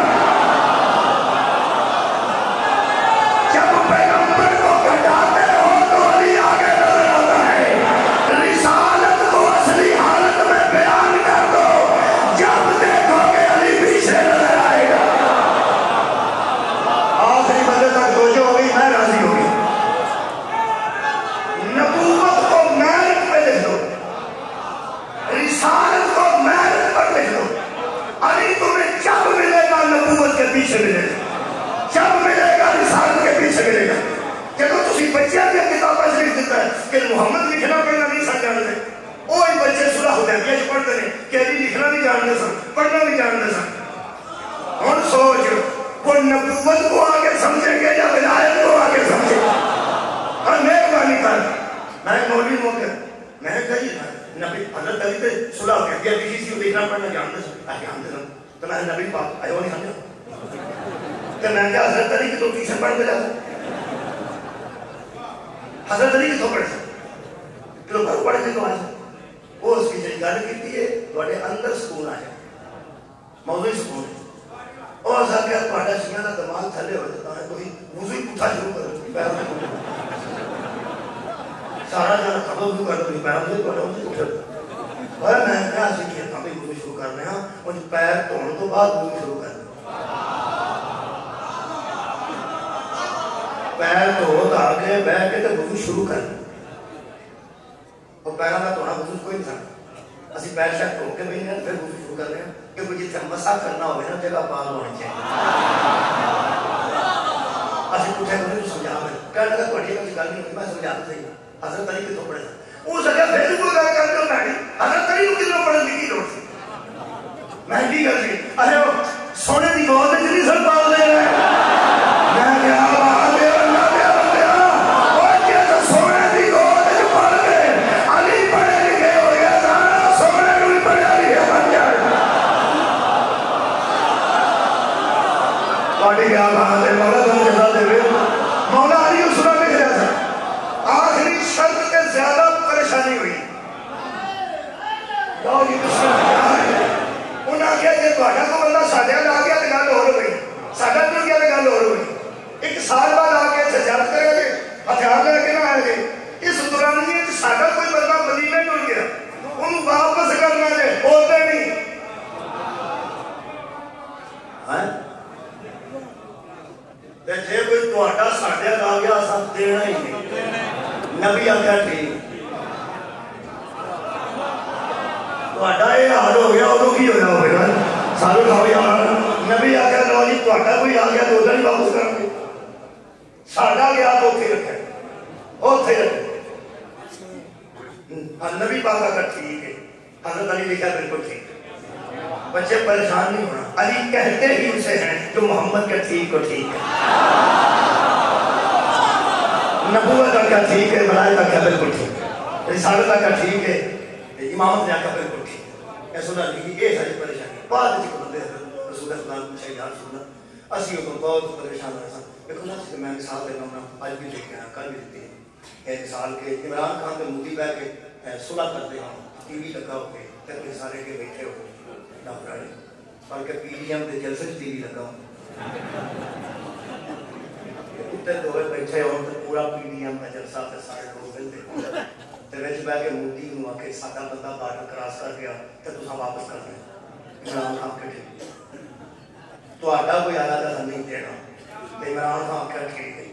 جب پیغمبر کو کٹاتے ہو تو علی آگے نظر آتا ہے. رسالت کو اصلی حالت میں بیان کر دو جب دیکھو کہ علی پیچھے نظر آئے گا. آخری بندے تک توجہ ہو گئی میں راضی ہو گئی. نبوت کو میرٹ پہ لکھ دو رسالت کو میرٹ پر لکھ دو. علی تمہیں جب ملے گا نبوت کے پیچھے ملے گا جب ملے گا رسالت کے پیچھے ملے گا. جب تسی بچیاں کی کتابیں لکھ دیتا ہے کہ محمد لکھنا پڑھنا نہیں سن جانتے وہی بچے صلح حدیبیہ پڑھتے ہیں کہ علی لکھنا نہیں جانتے سن پڑھنا نہیں جانتے سن. ہوں سوچ وہ نبوت کو آگے سمجھیں گے یا ولایت کو آگے سمجھیں گے. اور مہربانی کر میں مولوی موقع میں نے کہی نبی حضرت علی پہ صلح حدیبیہ لکھی سی لکھنا پڑھنا جانتے سن جانتے سن تو میں نبی پاک آئے وہ نہیں سمجھا کہ میں کیا حضرت علی کی تو ٹیوشن پڑھ کے جاتا حضرت علی کی تو پڑھ تو گھر پڑھ کے تو آئے وہ اس کی جی گل کی ہے تھوڑے اندر سکون آ جائے موضوعی سکون ہے. اور سا کہ تھوڑا شیعہ کا دماغ تھلے ہو جاتا ہے کوئی وضو ہی پٹھا شروع کرو پیروں میں سارا جانا خبر شروع کر دو پیروں سے تھوڑا وضو اٹھ جاتا. اور میں کیا سیکھے تھا بھی وضو شروع کر رہے ہیں اور پیر دھونے تو بعد وضو شروع کر دیں. پیر دھو دھا کے بیٹھ کے تو وضو شروع کر دیں. اور پیروں کا دھونا وضو کوئی نہیں سکتا. اسی پیر شک دھو کے بھی نہیں پھر وضو شروع کر رہے ہیں کیونکہ جتنے مسا کرنا ہوگا نا جگہ پاک ہونی چاہیے. اسی پوچھے کو نہیں سمجھا میں کہنے لگا تھوڑی گل نہیں ہوئی میں سمجھا تو صحیح حضرت علی کتوں پڑھے وہ سکا پھر بھی کوئی گل کر دو میں حضرت علی کو کتوں پڑھنے کی لوڑ سی مہنگی گل سی. ارے وہ سونے کی گود میں نہیں سر پال دے رہے میں کیا بات ہے اللہ دیا بندیا اور کیا تو سونے کی گود میں پڑھ گئے علی پڑھے لکھے ہو گیا تھا سونے کو بھی پڑھا لکھے بن جائے. پارٹی کیا بات ہے مولا تم جزا دے مولا علی اس میں لکھ رہا تھا آخری شرط کے زیادہ پریشانی ہوئی. انہوں تھوڑا کو بندہ ساڈے آ گیا تو گل ہو گئی، ساڈا ٹر گیا تو گل ہو گئی. 1 سال بعد آ کے سجاد کرے گے، ہتھیار لے کے نہ آئے گے. اس دورانی ساڈا کوئی بندہ مدینے ٹر گیا، انہوں واپس کرنا ہے ہوتے نہیں. جی کوئی تھوڑا ساڈے آ گیا سب دینا ہی نہیں. نبی آخیا ٹھیک، تھوڑا یہ حال ہو گیا ادو کی ہوا ہوگا سارے کھاؤ یار. نبی آخیا لو جی تھوڑا کوئی آ گیا تو ادھر ہی واپس کر گے، ساڈا گیا تو اتنے رکھے اتنے رکھے. نبی پاک آخر ٹھیک ہے. حضرت علی لکھا بالکل ٹھیک. بچے پریشان نہیں ہونا، علی کہتے ہی اسے ہیں جو محمد کا ٹھیک کو ٹھیک ہے. نبوت کا ٹھیک ہے، ملائکہ کا بالکل ٹھیک ہے، رسالت کا ٹھیک ہے، امامت کا بالکل ٹھیک ہے. ایسا نہ لکھی یہ ساری پریشانی بعد میں بندے رسول خدا پوچھا یار سننا اسی کو بہت پریشان رہا. دیکھو نا میں مثال دینا ہوں، آج بھی دیکھتے ہیں کل بھی دیکھتے ہیں. ایک مثال کے عمران خان کے مودی بہ کے صلح کرتے ہیں، ٹی وی لگا ہو کے تک سارے کے بیٹھے ہو ڈاکٹر نے بلکہ پی ڈی ایم کے جلسے ٹی وی لگا اتنے دو بیٹھے ہو تو پورا پی ڈی ایم کا جلسہ تے سارے لوگ ملتے تے وچ بہ کے مودی نو آ کے ساڈا بندہ بارڈر کراس کر گیا تے تساں واپس کر دیں. عمران خان کے ٹھیک تہاڈا کوئی آیا تو نہیں دینا تے عمران خان کا ٹھیک ہے.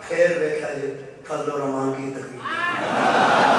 پھر ویکھا جی فضل الرحمان کی تقریر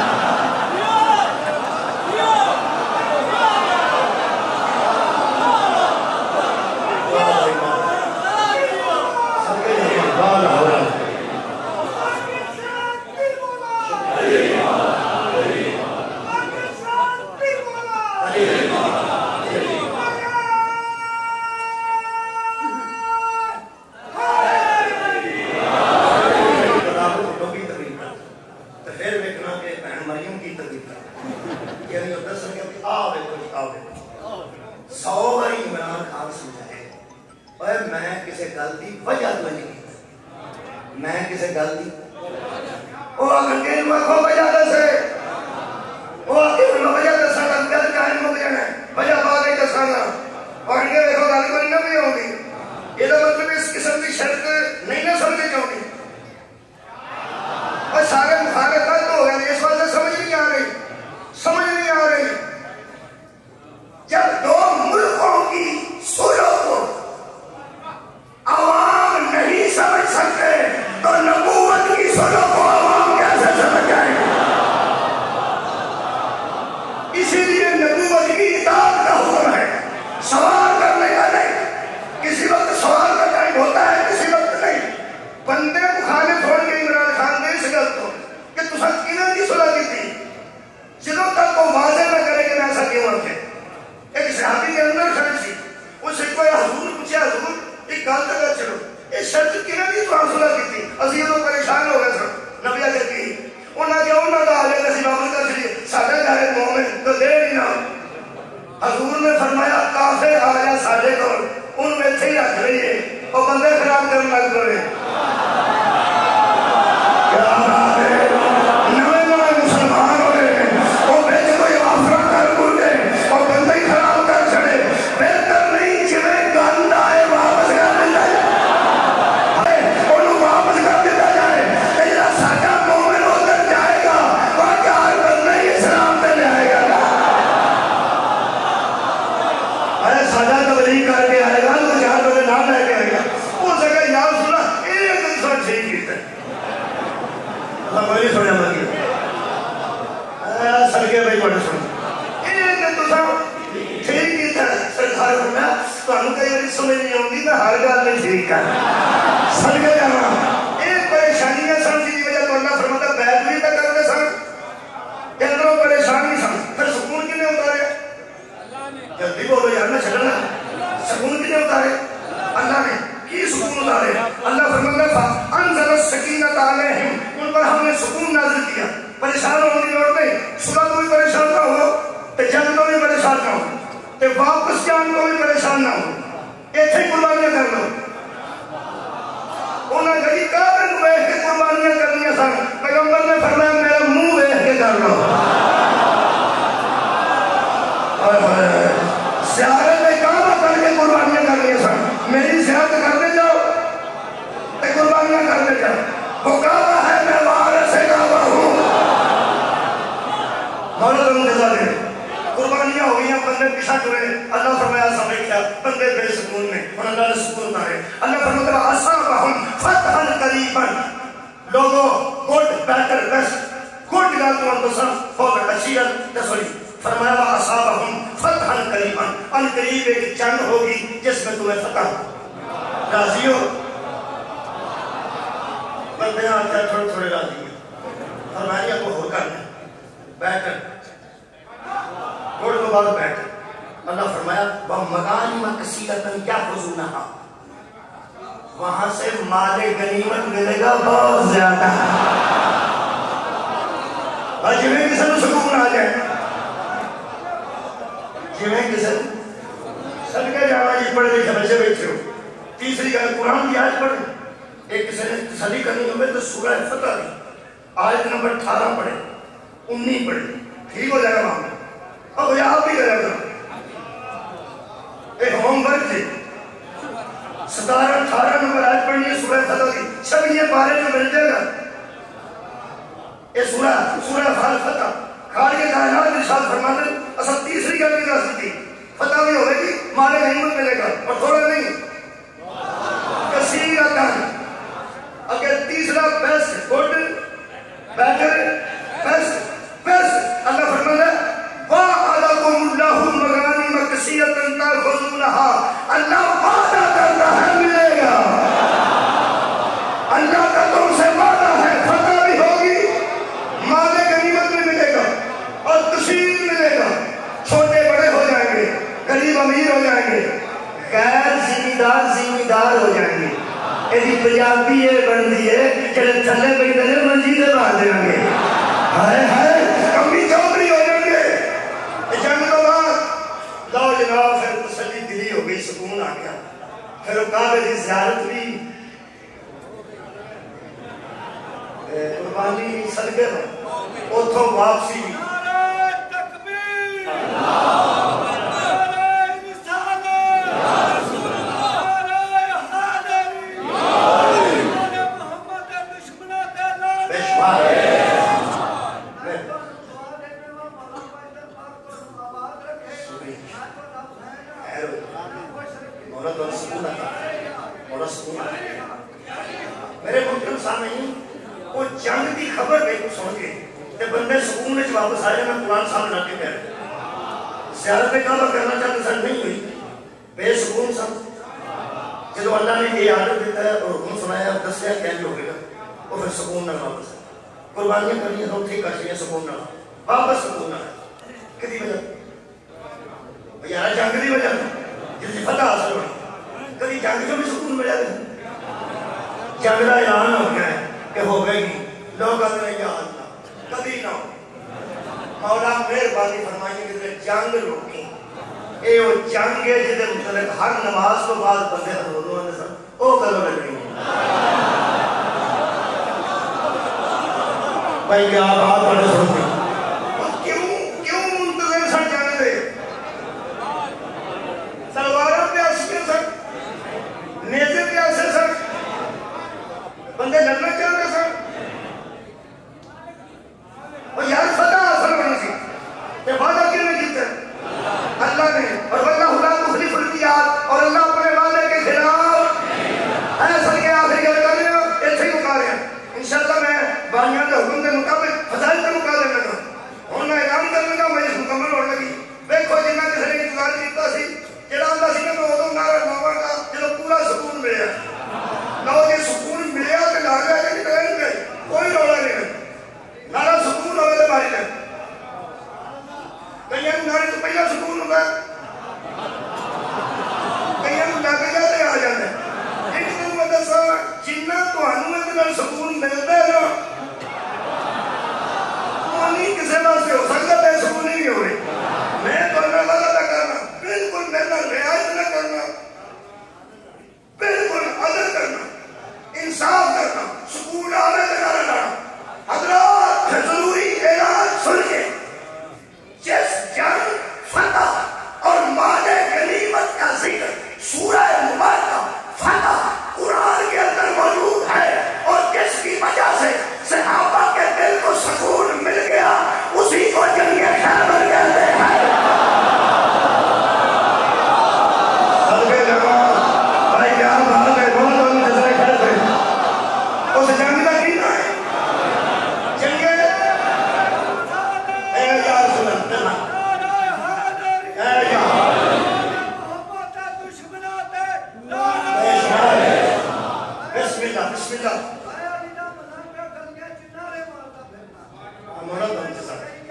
میری زیارت کرنے جاؤ قربانیاں کرنے جاؤ. وہ کعبہ ہے میں وارث کعبہ ہوں. مولا تم جزا دے. قربانیاں ہو گئیں بندے پیچھا ٹرے. اللہ فرمایا سمجھ کیا بندے بے سکون میں اور اللہ نے سکون اتارے. اللہ فرماتا ہے اصابہم فتحا قریبا. لوگوں گڈ بیٹر بیسٹ گڈ گال تو اندسا فوق اچھیت تسوری فرمایا وہ اصابہم فتحا قریبا. ان قریب ایک جنگ ہوگی جس میں تمہیں فتح. راضی ہو؟ بندے آتے ہیں تھوڑے تھوڑے راضی ہیں. فرمایا کو ہو کرنا بیٹر گوڑ کو بعد بیٹر. اللہ فرمایا وَمَغَانِمَ كَثِيرَةً يَأْخُذُونَهَا. وہاں سے مال غنیمت ملے گا بہت زیادہ. اور جنہیں کسی نے سکون آ جائے جنہیں کسی سب کے جانا جی پڑھے لکھے بچے بیٹھے ہو. تیسری گل قرآن کی آیت پڑھیں. ایک کسی نے تسلی کرنی ہوگی تو سورہ فتح دی آیت نمبر 18 پڑھے 19 پڑھے ٹھیک ہو جائے گا معاملہ. اب یہ آپ بھی کرے گا ایک ہوم ورک تھی 17-18 نمبر آیت پڑھنی ہے سورہ فتح کی. سب یہ بارے میں مل جائے گا. یہ سورہ فتح خالق کائنات ارشاد فرماتے ہیں اصل تیسری گل بھی کر سکتی فتح بھی ہوگی کہ مال غنیمت ملے گا اور تھوڑا نہیں کثیر کام. اگر تیسرا بیسٹ گڈ بیٹر بیسٹ اللہ فرماتا ہے وَعَدَكُمُ اللَّهُ مَغَانِمَ كَثِيرَةً تَأْخُذُونَهَا. اللہ وعدہ کرتا ہے ملے گا. اللہ کا تم سے وعدہ ہے فتح بھی ہوگی مال غنیمت بھی ملے گا اور کثیر ملے گا. چھوٹے بڑے ہو جائیں گے غریب امیر ہو جائیں گے غیر ذمہ ہو جائیں گے. ایسی پنجابی یہ بنتی ہے کہ تھلے پہ دے منجی سے باندھ دیں گے. ہائے ہائے کمی چودھری ہو جائیں گے. جنگ تو بعد لاؤ جناب پھر تسلی دلی ہو گئی سکون آ گیا. پھر وہ کعبے کی زیارت بھی قربانی صدقے میں اتھوں واپسی بھی میرے محترم سامعین وہ جنگ کی خبر پہ کچھ سن کے تے بندے سکون میں واپس آئے. میں قرآن سامنے لا کے کہہ رہا زیارت کعبہ کرنا چاہتے سن نہیں ہوئی بے سکون سن. جب اللہ نے یہ آرڈر دیتا ہے اور حکم سنایا دسیا کیسے ہوگے گا وہ پھر سکون نہ واپس قربانیاں کرنی تو ٹھیک کر چاہیے سکون نہ واپس سکون نہ کدی وجہ یار جنگ کی وجہ جس کی فتح حاصل ہوئی کبھی جنگ جو بھی سکون ملا گیا. جنگ کا اعلان ہو گیا ہے کہ ہو گئے گی لوگ آتے ہیں یا اللہ کبھی نہ ہو. مولا مہربانی فرمائیے کہ جنگ روکی. یہ وہ جنگ ہے جہاں مطلب ہر نماز تو بعد بندے حضور نے سن وہ کرو لگنی بھائی کیا بات بڑے سنتے کیوں منتظر سن جانے دے. سلواروں پہ آسکے سن نیزے پہ آسے سن بندے لڑنا چاہتے سن اور یار فتح حاصل ہونا سی تے وعدہ کیوں نہیں کیتا اللہ نے. اور واللہ لا یخلف المیعاد اور اللہ اپنے وعدے کے خلاف ایسا کہ آخری گل کر رہے ہیں ایسے ہی مکا رہے ہیں. انشاءاللہ میں بانیان کے حکم کے مطابق فضائل کا مقابلہ کروں. بسم اللہ موڑا تو انتے ساتھ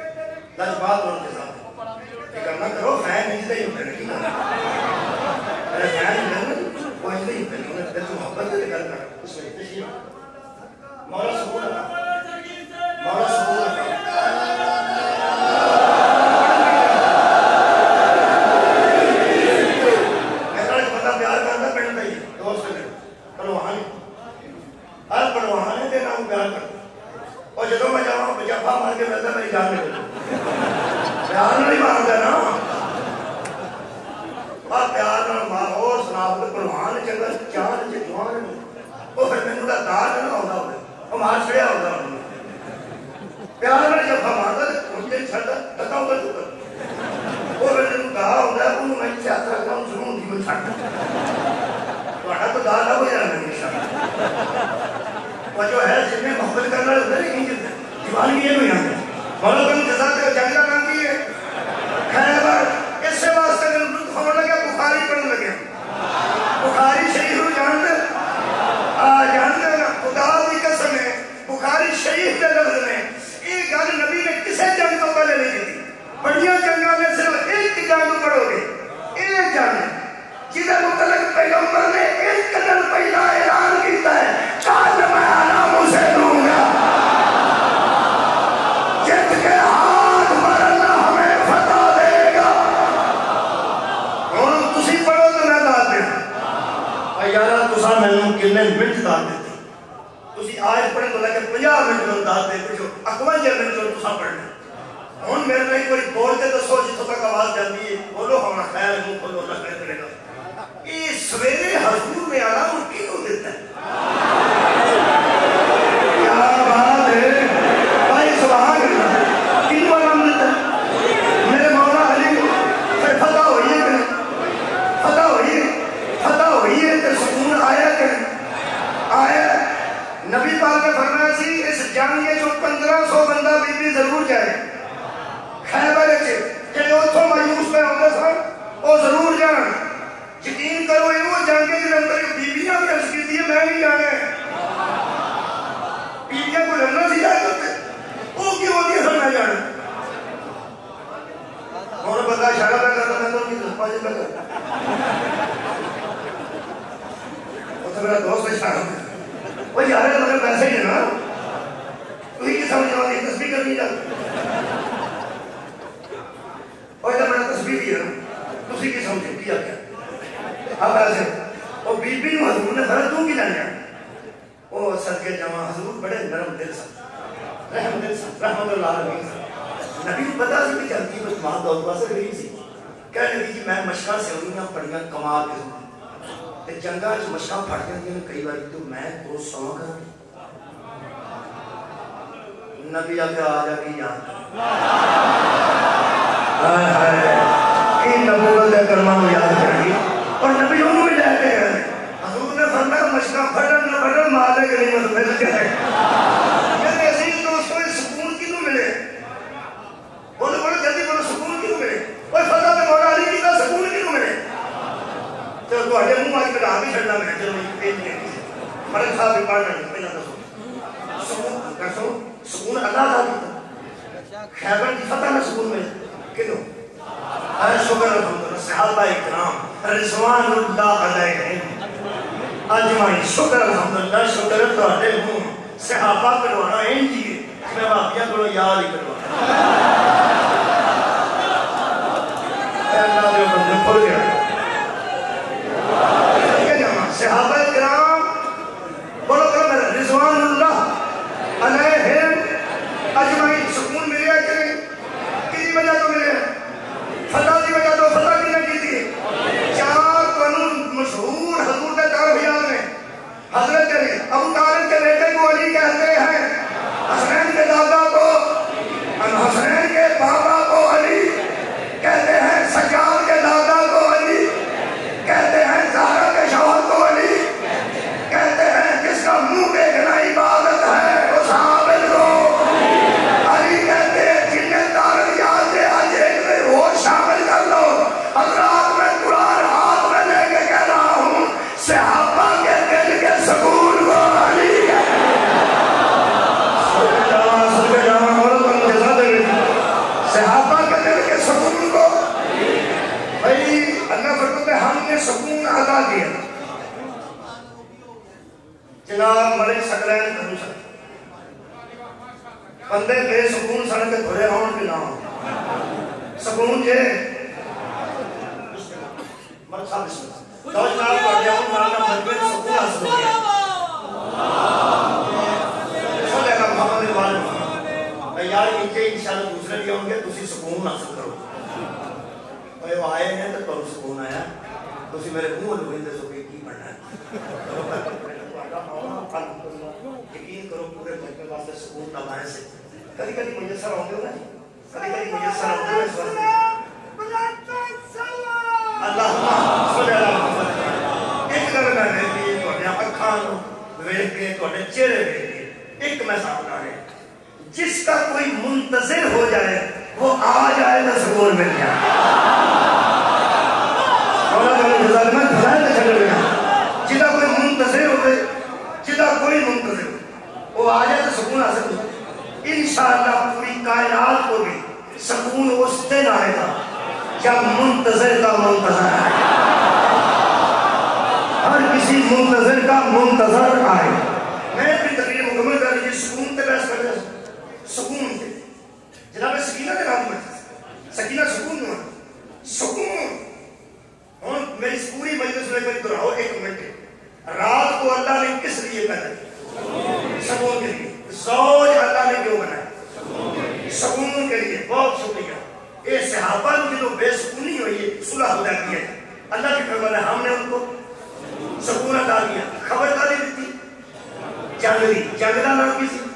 لج بات اور انتے ساتھ کہ کرنا کرو فین نہیں دے ہوتے نہیں میرے فین نہیں دے وہ نہیں دے ہوتے دل تو محبت دے کر کر اس میں تشریح مولا سکون رکھا مولا سکون رکھا ایسا ایک بندہ پیار کرتا پڑھنا نہیں دوست سے پڑھوانی ہر پڑھوانے دے نام پیار کرتا اور جدو میں جاؤں جفا مار کے ملتا میری جان میں پیار نہیں مارتا نا اور پیار نہ مارو سناب کے پڑھوان چنگا چاند جوان وہ پھر میں نوڑا دار نہ ہوتا ہوتا وہ مار چھڑیا ہوتا ہوتا پیار میں جفا مارتا مجھے چھڑتا تکا ہوتا چھوٹا وہ پھر میں کہا ہوتا ہے انہوں میں چاہتا رکھا ہوں سنوں دی میں چھڑتا وہاں تو دار نہ ہو جانا میں انشاءاللہ وہ جو ہے جن میں محبت کرنا ہوتا ہے نہیں جن میں دیوان بھی یہ نہیں آتے مولا بن جزاک کا جنگلہ نام کی ہے خیبر اس سے واسطے میں لطف ہونے لگا بخاری پڑھنے لگے بخاری شریف رو جانتے خدا کی قسم ہے بخاری شریف کے لفظ میں ایک گل نبی نے کسے جنگ کو پہلے نہیں کی بڑیاں جنگاں میں صرف ایک جنگ پڑھو گے ایک جنگ جدھر متعلق پیغمبر نے ایک قدر پہلا اعلان کیتا ہے کاج میں آرام اسے دوں گا جت کے ہاتھ پر اللہ ہمیں فتح دے گا اور تسی پڑھو تو میں دار دے یارا تسا میں نے کنے منٹ دار دیتے تسی آج پڑھیں تو لگے 50 منٹ میں دار دے کچھ 51 منٹ میں تسا پڑھنے ہون میرے نہیں کوئی بول کے تو سو جتوں تک آواز جاتی ہے بولو ہمارا خیر ہے کھولو اللہ خیر کرے گا یہ سویرے حضور میں آرام کیوں دیتا ہے کیا بات ہے بھائی سبحان اللہ کیوں آرام دیتا ہے میرے مولا علی پھر فتح ہوئی ہے کہ فتح ہوئی ہے کہ سکون آیا کہ آیا نبی پاک نے فرمایا سی اس جنگ میں جو 1500 بندہ بی بی ضرور جائے خیبر ہے کہ اتھوں مایوس میں ہوتے سن وہ ضرور جان یقین کرو یہ وہ جانگے جن اندر بیویاں بھی عرض کی دیئے میں بھی جانا ہے بیویاں کو لڑنا سی جائے کرتے وہ کیوں ہوتی ہے سر میں جانا اور بتا اشارہ میں کرتا میں تو نہیں پاجے میں کرتا وہ تو میرا دوست اشارہ میں وہ یارے تو مگر پیسے ہی ہے نا تو ہی کی سمجھ آنے تسبیح کرنی جاتا اور جب میں تسبیح دی ہے تو اسی کی سمجھے کیا کیا اب ایسے وہ بی بی نو حضور نے فرد دوں کی جانیا وہ صدقے جمع حضور بڑے نرم دل سا رحم دل سا رحمت اللہ علیہ سا نبی کو پتا سی کہ جلدی بس ماں دور پاسے غریب سی کہنے لگی کہ میں مشکہ سے ہوئیاں پڑیاں کمال کے ہوں جنگا جو مشکہ پھٹ گئی ہیں کئی باری تو میں کو سوا کر نبی آکے آجا کی جان این نبوت دے کرمان یاد کرنی اور نبی انہوں بھی لے کے گئے حضور نے فرمایا مشکہ پھٹن نہ پھٹن مالے کے نعمت مل جائے میرے عزیز دوستو اس سکون کی نو ملے بولو بولو جلدی بولو سکون کی نو ملے وہ فتح میں مولا علی کی سکون کی نو ملے چلو تو آجے منہ آج کلا بھی چھڑنا میں چلو ایک نہیں مرد صاحب بھی پڑھنا نہیں پہلا تو سکون اللہ تھا خیبر کی فتح میں سکون میں کنو شکر الحمدللہ صحابہ اکرام رضوان اللہ علیہم اجمعین شکر الحمدللہ شکر تو اٹھے ہوں صحابہ کروانا این جی میں باقیہ کرو یاد ہی کروانا اے اللہ دے بندے کھل گیا صحابہ اکرام بولو کرو میرا رضوان اللہ علیہم اجمعین سکون ملیا کریں کسی وجہ تو ملے فتح دی وجہ تو فتح کی نہ کی تھی 4 قانون مشہور حضور کے تاریخیات میں حضرت ابو طالب کے بیٹے کو علی کہتے ہیں حسنین کے دادا کو حسنین کے بابا کو علی کہتے ہیں سجاد کے دادا کو علی کہتے ہیں زہرا کے شوہر کو علی دیا جناب ملک سکلین کرو سکتے بندے بے سکون سن کے تھوڑے آن کے نام سکون جے ملک صاحب بسم اللہ تو جناب پڑھ جاؤں مانا مجبے سکون حاصل ہو گیا صلی اللہ محمد والے یار انجھے انشاءاللہ دوسرے بھی ہوں گے تسی سکون حاصل کرو وہ آئے ہیں تو تم سکون آیا تسی میرے منہ لوگیں دے سکے کی پڑھنا ہے یقین کرو پورے ملک میں واسطے سکون نمائے سے کدی کدی مجسر ہوتے ہو نا کدی کدی مجسر ہوتے ہو اس واسطے اللہ صلی اللہ محمد ایک گل میں نے بھی تھوڑے اکھاں ویکھ کے تھوڑے چہرے ویکھ کے ایک میں سامنا ہے جس کا کوئی منتظر ہو جائے وہ آ جائے تو سکون مل جائے جدا کوئی منتظر ہوتے جدا کوئی منتظر ہو وہ آ جائے تو سکون حاصل ہو انشاءاللہ پوری کائنات کو بھی سکون اس دن آئے گا جب منتظر کا منتظر آئے ہر کسی منتظر کا منتظر آئے میں اپنی تقریر مکمل کر لیجیے سکون تے بحث کر رہا سکون تے جناب سکینہ کے نام میں سکینہ سکون میں سکون اور میری پوری مجلس میں کوئی دہراؤ ایک منٹ رات کو اللہ نے کس لیے بنائی سکون کے لیے زوج اللہ نے کیوں بنایا سکون کے لیے بہت شکریہ اے صحابہ کی جو بے سکونی ہوئی ہے صلح ہو جاتی ہے اللہ کی فرمان ہے ہم نے ان کو سکون عطا کیا خبر داری دیتی جنگ دی جنگ دا نام کی سی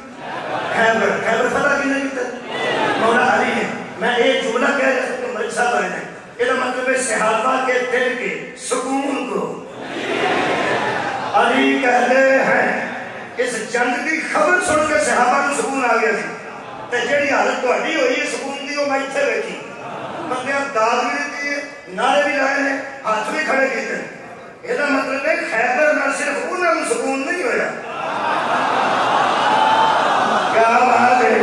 خیبر فتح کی نہیں دیتا مولا علی نے میں ایک جملہ کہہ رہا کہ ملک صاحب آئے ہیں یہ مطلب ہے صحابہ کے دل کے سکون کو علی کہتے ہیں اس جنگ کی خبر سن کے صحابہ کو سکون آ گیا تھی تے جیڑی حالت تہاڈی ہوئی ہے سکون دی وہ میں ایتھے بیٹھی بندے داد بھی دیتی ہے نعرے بھی لائے ہیں ہاتھ بھی کھڑے کیتے ہیں یہ مطلب ہے خیبر نہ صرف انہوں نے سکون نہیں ہویا کیا بات ہے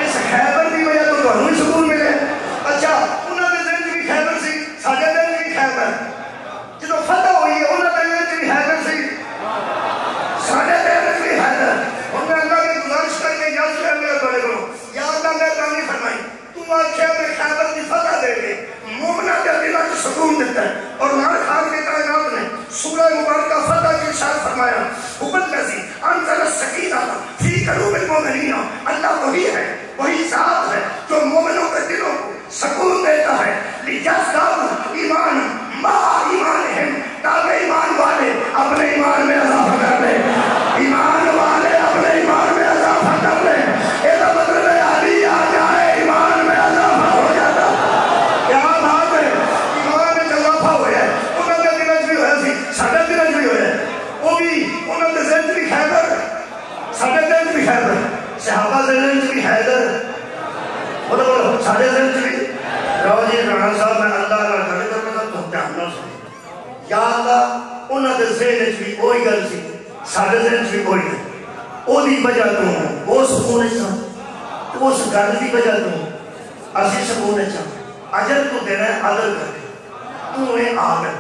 اس خیبر کی وجہ تو تمہیں سکون ملے اچھا انہوں نے دن بھی خیبر سی ساڈے دن بھی خیبر جدو فتح ہوئی ہے انہوں نے دن بھی خیبر سی ساڈے دن بھی خیبر انہوں نے اللہ کی گزارش کر کے یاد کر لیا بڑے کو یا اللہ نے تعلیم فرمائی تو آخیا میں خیبر کی فتح دے کے مومنہ کے دلوں کو سکون دیتا ہے اور نار خان کے کائنات نے سورہ مبارکہ فتح کی ارشاد فرمایا حکم کسی انزل السکینہ فی قلوب المؤمنین اللہ وہی ہے وہی ذات ہے جو مومنوں کے دلوں کو سکون دیتا ہے لِيَزْدَادُوا ایمان ما ایمانہم تاکہ ایمان والے اپنے ایمان میں اضافہ کر لیں ایمان والے اپنے ایمان میں اضافہ کر لیں یہ مطلب ہے علی آ جائے ایمان میں اضافہ ہو جاتا کیا بات ہے ایمان میں اضافہ ہو جائے انہوں نے دلچ بھی ہویا سی ساڈے دلچ بھی ہویا وہ بھی انہوں نے زند بھی خیبر ساڈے دلچ بھی خیبر صحابہ زند بھی حیدر بولو بولو ساڈے دلچ بھی رو جی رحمان صاحب میں اللہ کا گھر کرنا تو دھیان نہ سن یا اللہ انہوں نے ذہن بھی وہی گل سی ساڈے ذہن بھی وہی ہے وہ وجہ تو وہ سکون چاہ اس گل کی وجہ تو اسی سکون چاہ اجر تو دینا ہے عدل کر کے تو انہیں آ گئے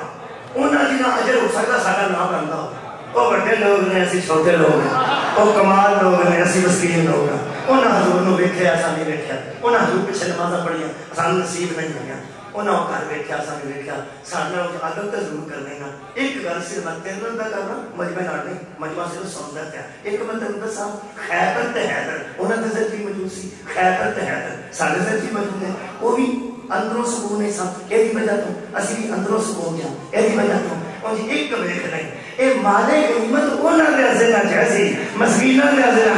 انہوں جنہیں اجر ہو سکتا ساڈا نام بنتا ہو وہ بڑے لوگ نے اسی چھوٹے لوگ ہیں وہ کمال لوگ نے اسی مسکین لوگ ہیں انہوں حضور نو ویکھیا ایسا نہیں ویکھیا انہوں حضور پیچھے نمازاں پڑھیاں سانو نصیب نہیں ہویا انہوں گھر ویکھیا ایسا نہیں ویکھیا ساڈا عدل تے ضرور کرنے نا ایک گل صرف تین دا کرنا مجمع نال نہیں مجمع صرف سندا پیا ایک بندہ ہوندا صاحب خیبر تے حیدر انہاں دے ذات بھی موجود سی خیبر تے حیدر ساڈے ذات بھی موجود ہے وہ بھی اندروں سکون نہیں سب یہ وجہ تو اسی بھی اندروں سکون گیا یہ وجہ تو اور جی ایک ویکھ نہیں اے مالے غنیمت انہاں دے ازنا جیسی مسکیناں دے ازنا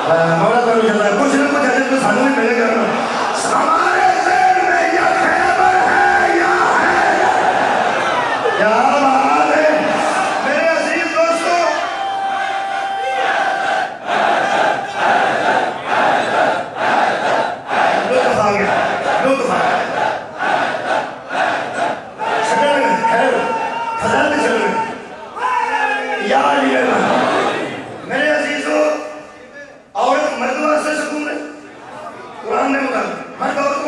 مولا تعالی جل کچھ نہ کچھ اجر تو سانو بھی ملے گا ہمارے ذہن میں یا خیبر ہے یا ہے کیا بات ہے میرے عزیز دوستو لطف آ گیا لطف آ گیا شکر خیر فضل چل رہے یا علی میرے عزیزو عورت مرد واسطے سکون ہے قرآن نے مطلب مرد عورت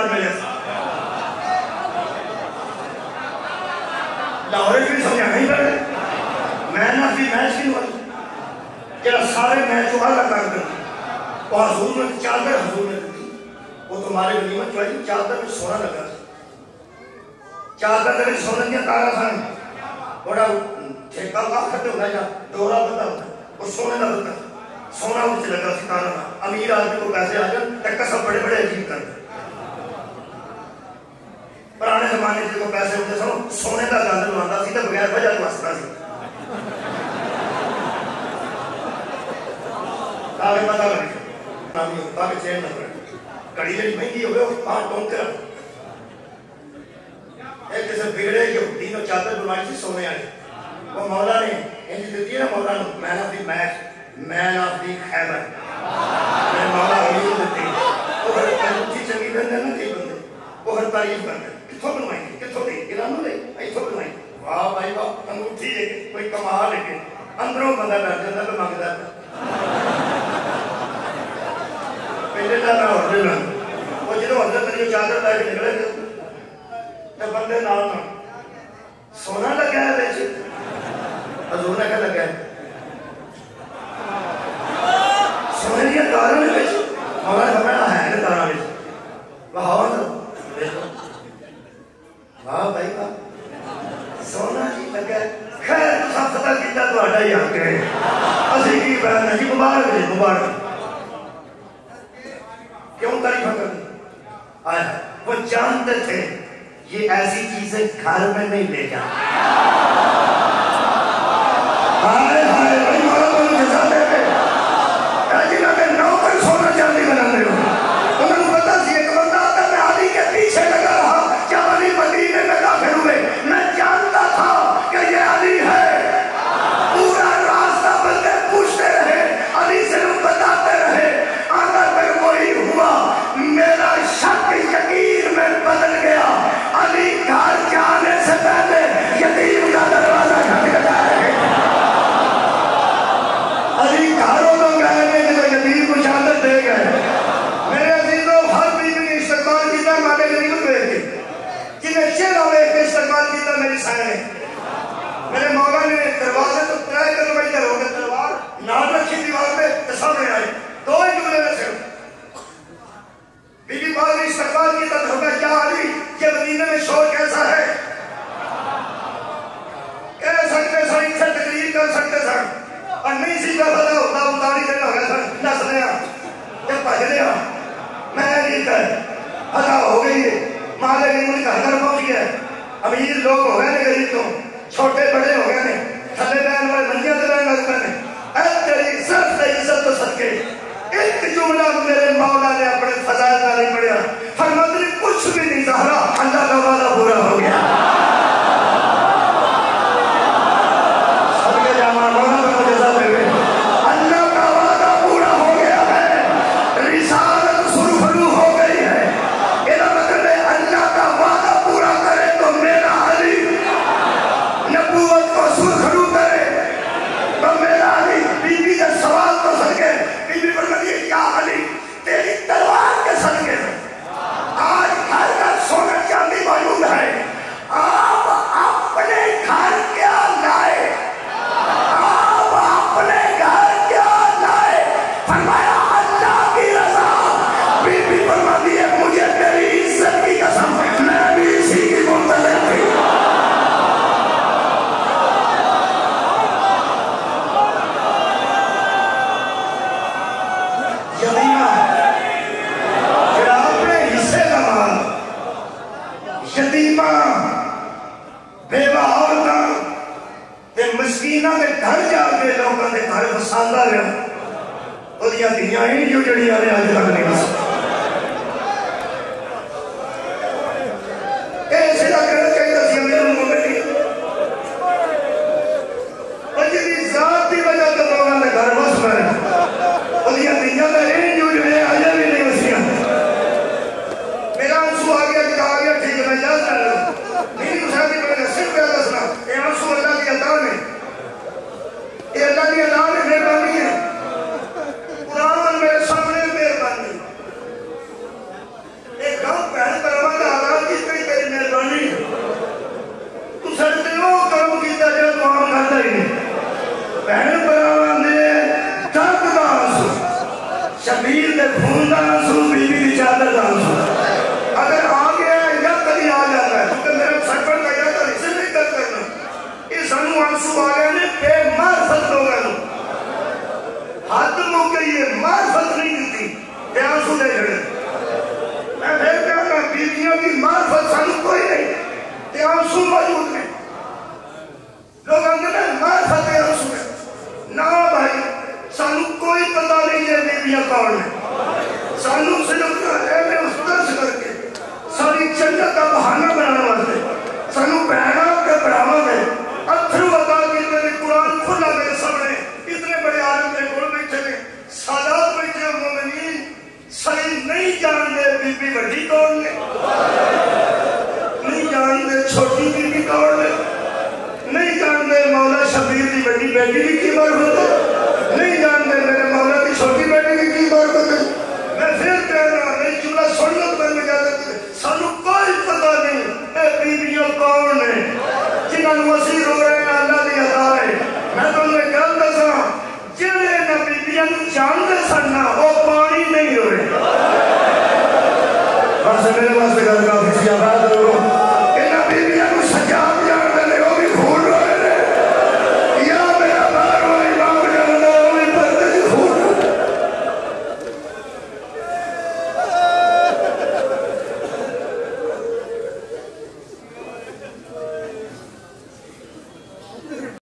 یار ملے لاہور بھی سمجھا نہیں پڑے مین آف دی میچ کی ہوئی جہاں سارے میچ والا کر دیں اور حضور نے چادر حضور نے دی وہ تمہارے غنیمت جو ہے چادر میں سونا لگا چادر میں سونے دیا تارا سن بڑا ٹھیکا کا کھتے ہونا جا دورہ بتا ہونا اور سونے کا بتا سونا اس سے لگا ستارہ امیر آدمی کو پیسے آ جائیں ٹکا سب بڑے بڑے عجیب کر دیں پرانے زمانے سے کو پیسے ہوتے سنو سونے کا گاندر لواندہ سی تو بغیر وجہ تو واسطہ سی تاکہ پتہ لگے نامی ہوتا کہ چین نہ پڑے کڑی جڑی مہنگی ہوئے وہ پانچ ٹون کے رکھ ایک جیسے بگڑے جو تینوں چادر بنوائی تھی سونے آئے وہ مولا نے انجی دیتی ہے نا مولا نے man of the match man of the Khyber میں مولا علیہ دیتی وہ ہر پہنچی چنگی بندے نا تھی بندے وہ ہر تعریف کرتے کتھوں بنوائی کتھوں دی گرانوں لے ایتھوں بنوائی واہ بھائی واہ انگوٹھی لے کے کوئی کمال لے کے اندروں بندہ بیٹھ جاتا تو مانگتا ہے پہلے تا میں اور دینا وہ جنہوں حضرت جو چادر لائے کے نکلے گا تو بندے نال نہ سونا لگا ہے بیچے حضور نے کہا لگا ہے سونے دیا داروں نے بیچے مولا نے فرمایا ہے کہ داروں بیچے وہ ہوا تھا واہ بھائی واہ سونا جی لگا ہے خیر تو سب پتہ کیتا تو آڈا ہی آکے اسی کی بہن جی مبارک جی مبارک کیوں تعریفہ کرنی آیا وہ جانتے تھے یہ ایسی چیزیں گھر میں نہیں لے جاتے ہائے ہائے بھائی مولا تو مجھے جاتے تھے جنہوں نے نوکر سونا چاندی بنا دے انہوں نے پتا سی ایک بندہ آتا میں علی کے پیچھے لگا رہا جب علی مدینے میں داخل ہوئے میں جانتا تھا کہ یہ علی ہے پورا راستہ بندے پوچھتے رہے علی سے بتاتے رہے اگر پھر وہی ہوا میرا شک یقین میں بدل گیا علی گھر جانے سے پہلے یتیم کا دروازہ کھٹکھٹا رہے علی گھروں تو گئے نہیں کہ یتیم کو شہادت دے گئے میرے عزیزوں ہر بیوی نے استقبال کیتا مالے غنیمت ہوئے تھے جنہیں چہرہ ہوئے کہ استقبال کیتا میری سائن نے میرے مولا نے دروازے تو ترائے کر بھائی در ہو گئے تلوار نام رکھی دیوار پہ سامنے آئے دو ہی جملے میں سے بی بی پاک نے استقبال کیا تو فرمایا کیا علی یہ مدینے میں شور کیسا ہے کہہ سکتے سن سے تقریر کر سکتے سن اور نہیں سی کا پتا ہوتا اتاری دینا ہو گیا سن نس لیا جب بھج لیا میں نہیں کر پتا ہو گئی ہے مالے کی مجھے گھر پہنچ گیا امیر لوگ ہو گئے نے غریب تو چھوٹے بڑے ہو گئے نے تھلے بہن والے منجیاں تے بہن لگ پہ نے اے تیری عزت تے عزت تو صدقے ایک جملہ میرے مولا نے اپنے فضائل کا نہیں پڑھیا فرمایا کچھ بھی نہیں ظاہرا اللہ کا وعدہ پورا ہو گیا صدقے جاما مولا کا مجزہ دے گئے اللہ کا وعدہ پورا ہو گیا ہے رسالت سرخرو ہو گئی ہے یہ مطلب ہے اللہ کا وعدہ پورا کرے تو میرا علی نبوت کو سرخرو کرے تو میرا علی بی بی کا سوال تو سکے بی بی فرماتی ہے یا علی تیری تلوار کے صدقے میں آج گھر کا سونا چاندی موجود ہے آپ اپنے گھر کیا لائے آپ اپنے گھر کیا لائے فرمایا اللہ کی رضا بی بی فرماتی ہے مجھے تیری عزت کی قسم میں بھی اسی کی منتظر تھی یتیمہ بیوہ عورتاں تے مسکینہ کے گھر جا کے لوگوں کے گھر بساندہ رہا وہ دیا دنیا ہی جو جڑی آنے آج تک نہیں بس ایسے نہ کرنا چاہیے تھا میرے مومن نہیں اور جنہی ذات کی وجہ تو لوگوں کے گھر بس میں وہ دیا دنیا کا ہی جو جڑی آجے بھی نہیں بسیاں میرا انسو آگیا کہ آ گیا ٹھیک ہے میں جاز کر رہا میری مساعدی میں نے صرف کیا دسنا اے انسو اللہ کی عطا میں اے اللہ کی عطا میں مہربانی ہے قرآن میرے سامنے مہربانی واسطے میرے واسطے گل کافی سی